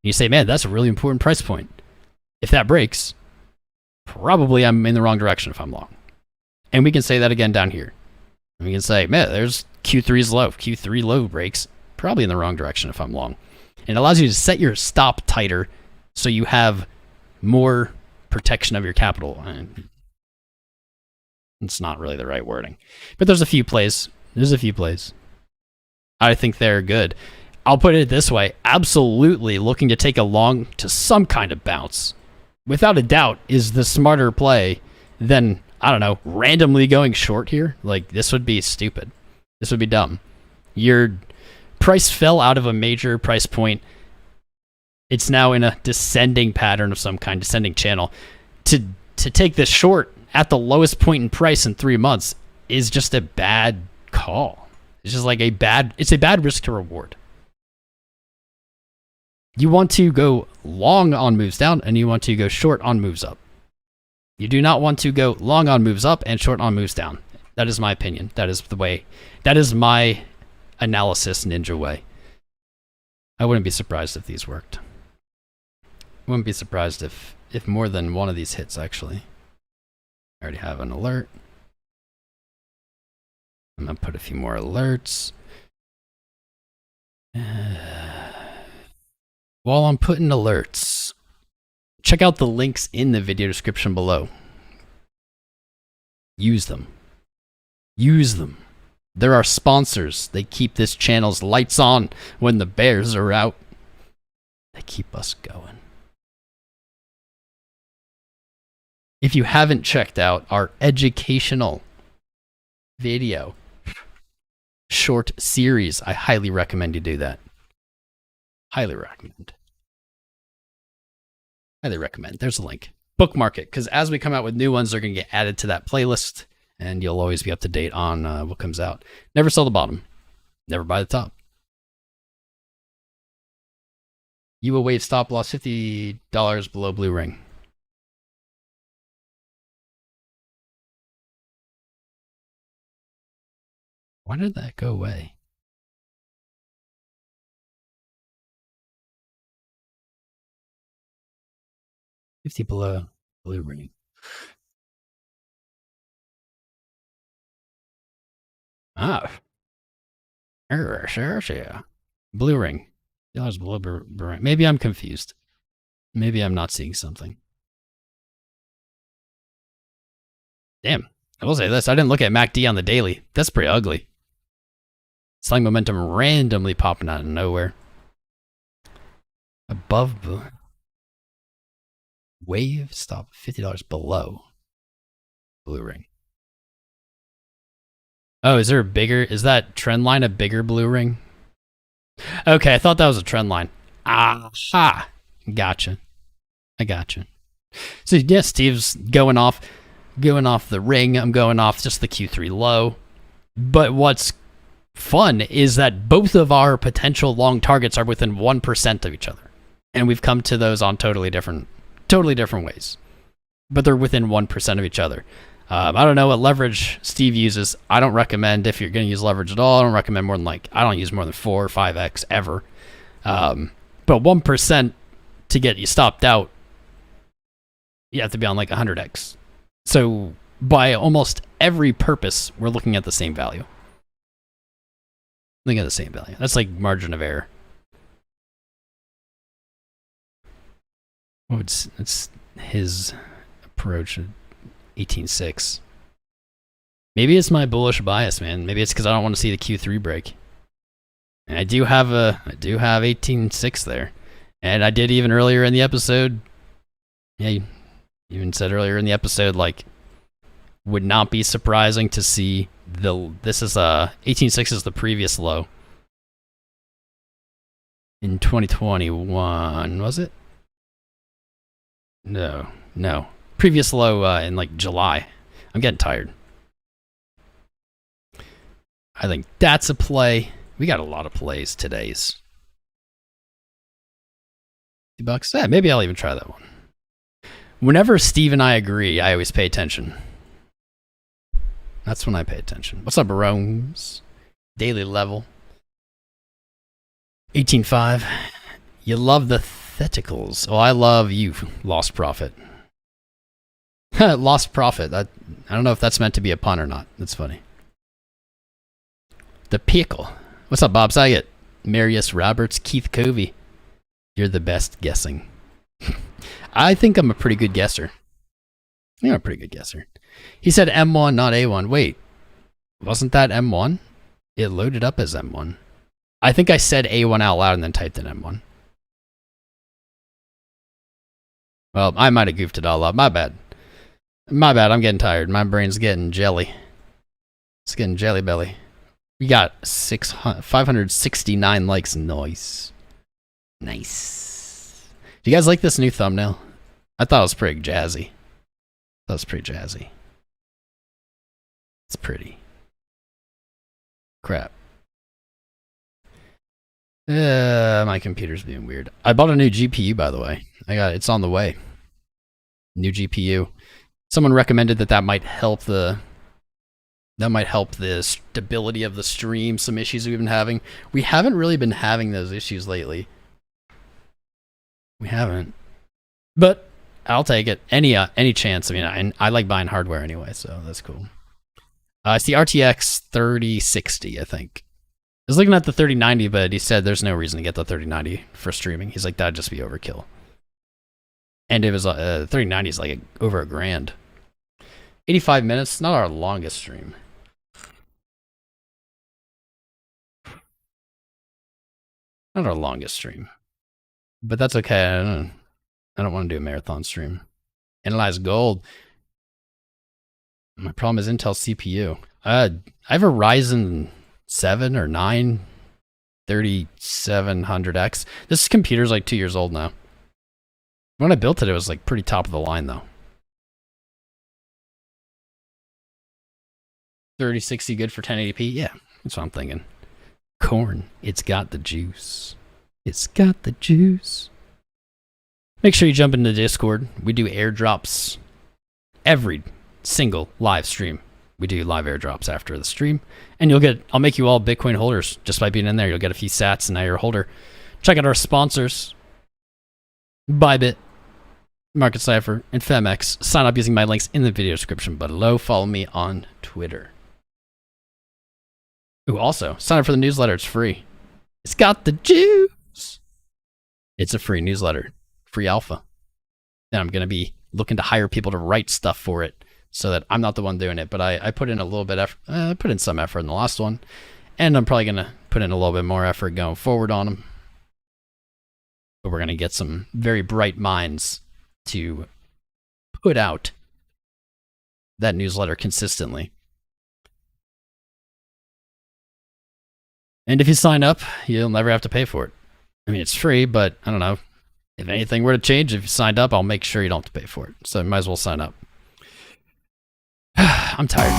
you say, man, that's a really important price point. If that breaks, probably I'm in the wrong direction if I'm long. And we can say that again down here. And we can say, man, there's Q3's low. Q3 low breaks, probably in the wrong direction if I'm long. And it allows you to set your stop tighter so you have more protection of your capital. And it's not really the right wording. But there's a few plays. I think they're good. I'll put it this way. Absolutely looking to take a long to some kind of bounce, without a doubt, is the smarter play than, I don't know, randomly going short here. Like, this would be stupid. This would be dumb. Your price fell out of a major price point. It's now in a descending pattern of some kind, descending channel. To take this short at the lowest point in price in 3 months is just a bad call. It's just like it's a bad risk to reward. You want to go long on moves down, and you want to go short on moves up. You do not want to go long on moves up and short on moves down. That is my opinion. That is the way. That is my analysis ninja way. I wouldn't be surprised if these worked. I wouldn't be surprised if more than one of these hits, actually. I already have an alert. I'm going to put a few more alerts. While I'm putting alerts, check out the links in the video description below. Use them. Use them. There are sponsors. They keep this channel's lights on when the bears are out. They keep us going. If you haven't checked out our educational video short series, I highly recommend you do that. Highly recommend. Highly recommend. There's a link. Bookmark it, because as we come out with new ones, they're going to get added to that playlist, and you'll always be up to date on what comes out. Never sell the bottom. Never buy the top. You will waive stop loss $50 below blue ring. Why did that go away? $50 below blue ring. Ah. Sure. Blue ring. $50 below blue ring. Maybe I'm confused. Maybe I'm not seeing something. Damn. I will say this. I didn't look at MACD on the daily. That's pretty ugly. Selling momentum randomly popping out of nowhere. Above blue. Wave stop $50 below blue ring. Oh, is that trend line a bigger blue ring? Okay, I thought that was a trend line. Aha. Gotcha. I gotcha. So yeah, Steve's going off the ring. I'm going off just the Q3 low. But what's fun is that both of our potential long targets are within 1% of each other. And we've come to those on totally different ways. But they're within 1% of each other. I don't know what leverage Steve uses. I don't recommend, if you're going to use leverage at all, I don't recommend more than I don't use more than 4 or 5x ever. But 1% to get you stopped out, you have to be on 100x. So by almost every purpose, we're looking at the same value. Looking at the same value. That's like margin of error. Oh, it's his approach. 18.6. Maybe it's my bullish bias, man. Maybe it's because I don't want to see the Q3 break. And I do have 18.6 there, and I did even earlier in the episode. Yeah, you even said earlier in the episode, would not be surprising to see this is 18.6 is the previous low in 2021, was it? No. Previous low in July. I'm getting tired. I think that's a play. We got a lot of plays today's. $50. Yeah, maybe I'll even try that one. Whenever Steve and I agree, I always pay attention. That's when I pay attention. What's up, Rome's? Daily level. 18.5. You love the theticals. Oh, I love you, Lost Profit. Lost Profit. I don't know if that's meant to be a pun or not. That's funny. The Pickle. What's up, Bob Saget? Marius Roberts, Keith Covey. You're the best guessing. I think I'm a pretty good guesser. You're a pretty good guesser. He said M1, not A1. Wait, wasn't that M1? It loaded up as M1. I think I said A1 out loud and then typed in M1. Well, I might have goofed it all up. My bad. My bad. I'm getting tired. My brain's getting jelly. It's getting jelly belly. We got 569 likes. Nice. Nice. Do you guys like this new thumbnail? I thought it was pretty jazzy. That was pretty jazzy. It's pretty. Crap. My computer's being weird. I bought a new GPU, by the way. It's on the way. New GPU. Someone recommended that might help the stability of the stream. Some issues we've been having. We haven't really been having those issues lately. We haven't. But I'll take it. Any chance. I mean, I like buying hardware anyway, so that's cool. It's the RTX 3060, I think. I was looking at the 3090, but he said there's no reason to get the 3090 for streaming. He's like, that'd just be overkill. And it was 3090 is like over $1,000. 85 minutes, not our longest stream. Not our longest stream. But that's okay. I don't want to do a marathon stream. Analyze gold. My problem is Intel CPU. I have a Ryzen 7 or 9 3700X. This computer's like 2 years old now. When I built it, it was like pretty top of the line though. 3060 good for 1080p? Yeah, that's what I'm thinking. Corn, it's got the juice. It's got the juice. Make sure you jump into Discord. We do airdrops every single live stream. We do live airdrops after the stream, and I'll make you all Bitcoin holders just by being in there. You'll get a few sats, and now you're a holder. Check out our sponsors: Bybit, Market Cipher, and Femex. Sign up using my links in the video description below. Follow me on Twitter. Ooh, also sign up for the newsletter. It's free. It's got the juice. It's a free newsletter, free alpha. And I'm gonna be looking to hire people to write stuff for it, so that I'm not the one doing it, but I put in a little bit effort. I put in some effort in the last one, and I'm probably gonna put in a little bit more effort going forward on them. But we're gonna get some very bright minds to put out that newsletter consistently. And if you sign up, you'll never have to pay for it. I mean, it's free, but I don't know. If anything were to change, if you signed up, I'll make sure you don't have to pay for it. So you might as well sign up. I'm tired.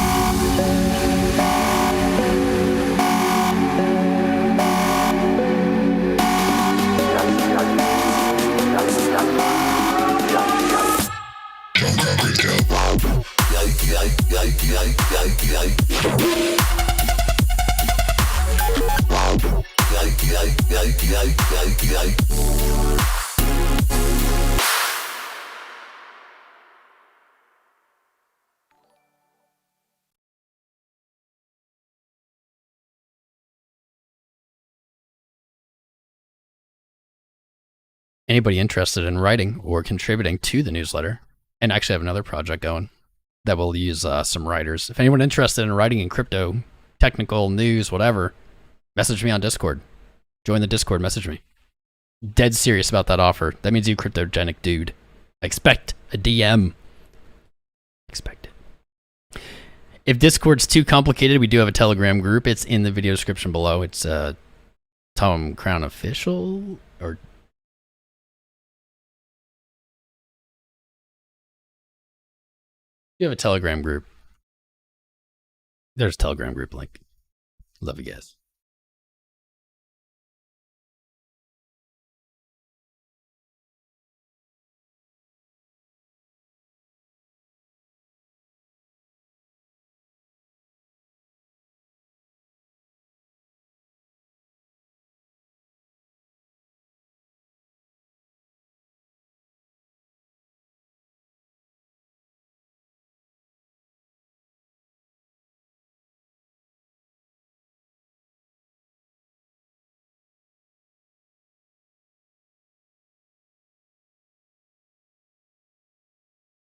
Anybody interested in writing or contributing to the newsletter, and actually have another project going that will use some writers. If anyone interested in writing in crypto, technical news, whatever, message me on Discord. Join the Discord, message me. Dead serious about that offer. That means you cryptogenic dude. I expect a DM. Expect it. If Discord's too complicated, we do have a Telegram group. It's in the video description below. It's Tom Crown Official or you have a Telegram group. There's a Telegram group link. Love you guys.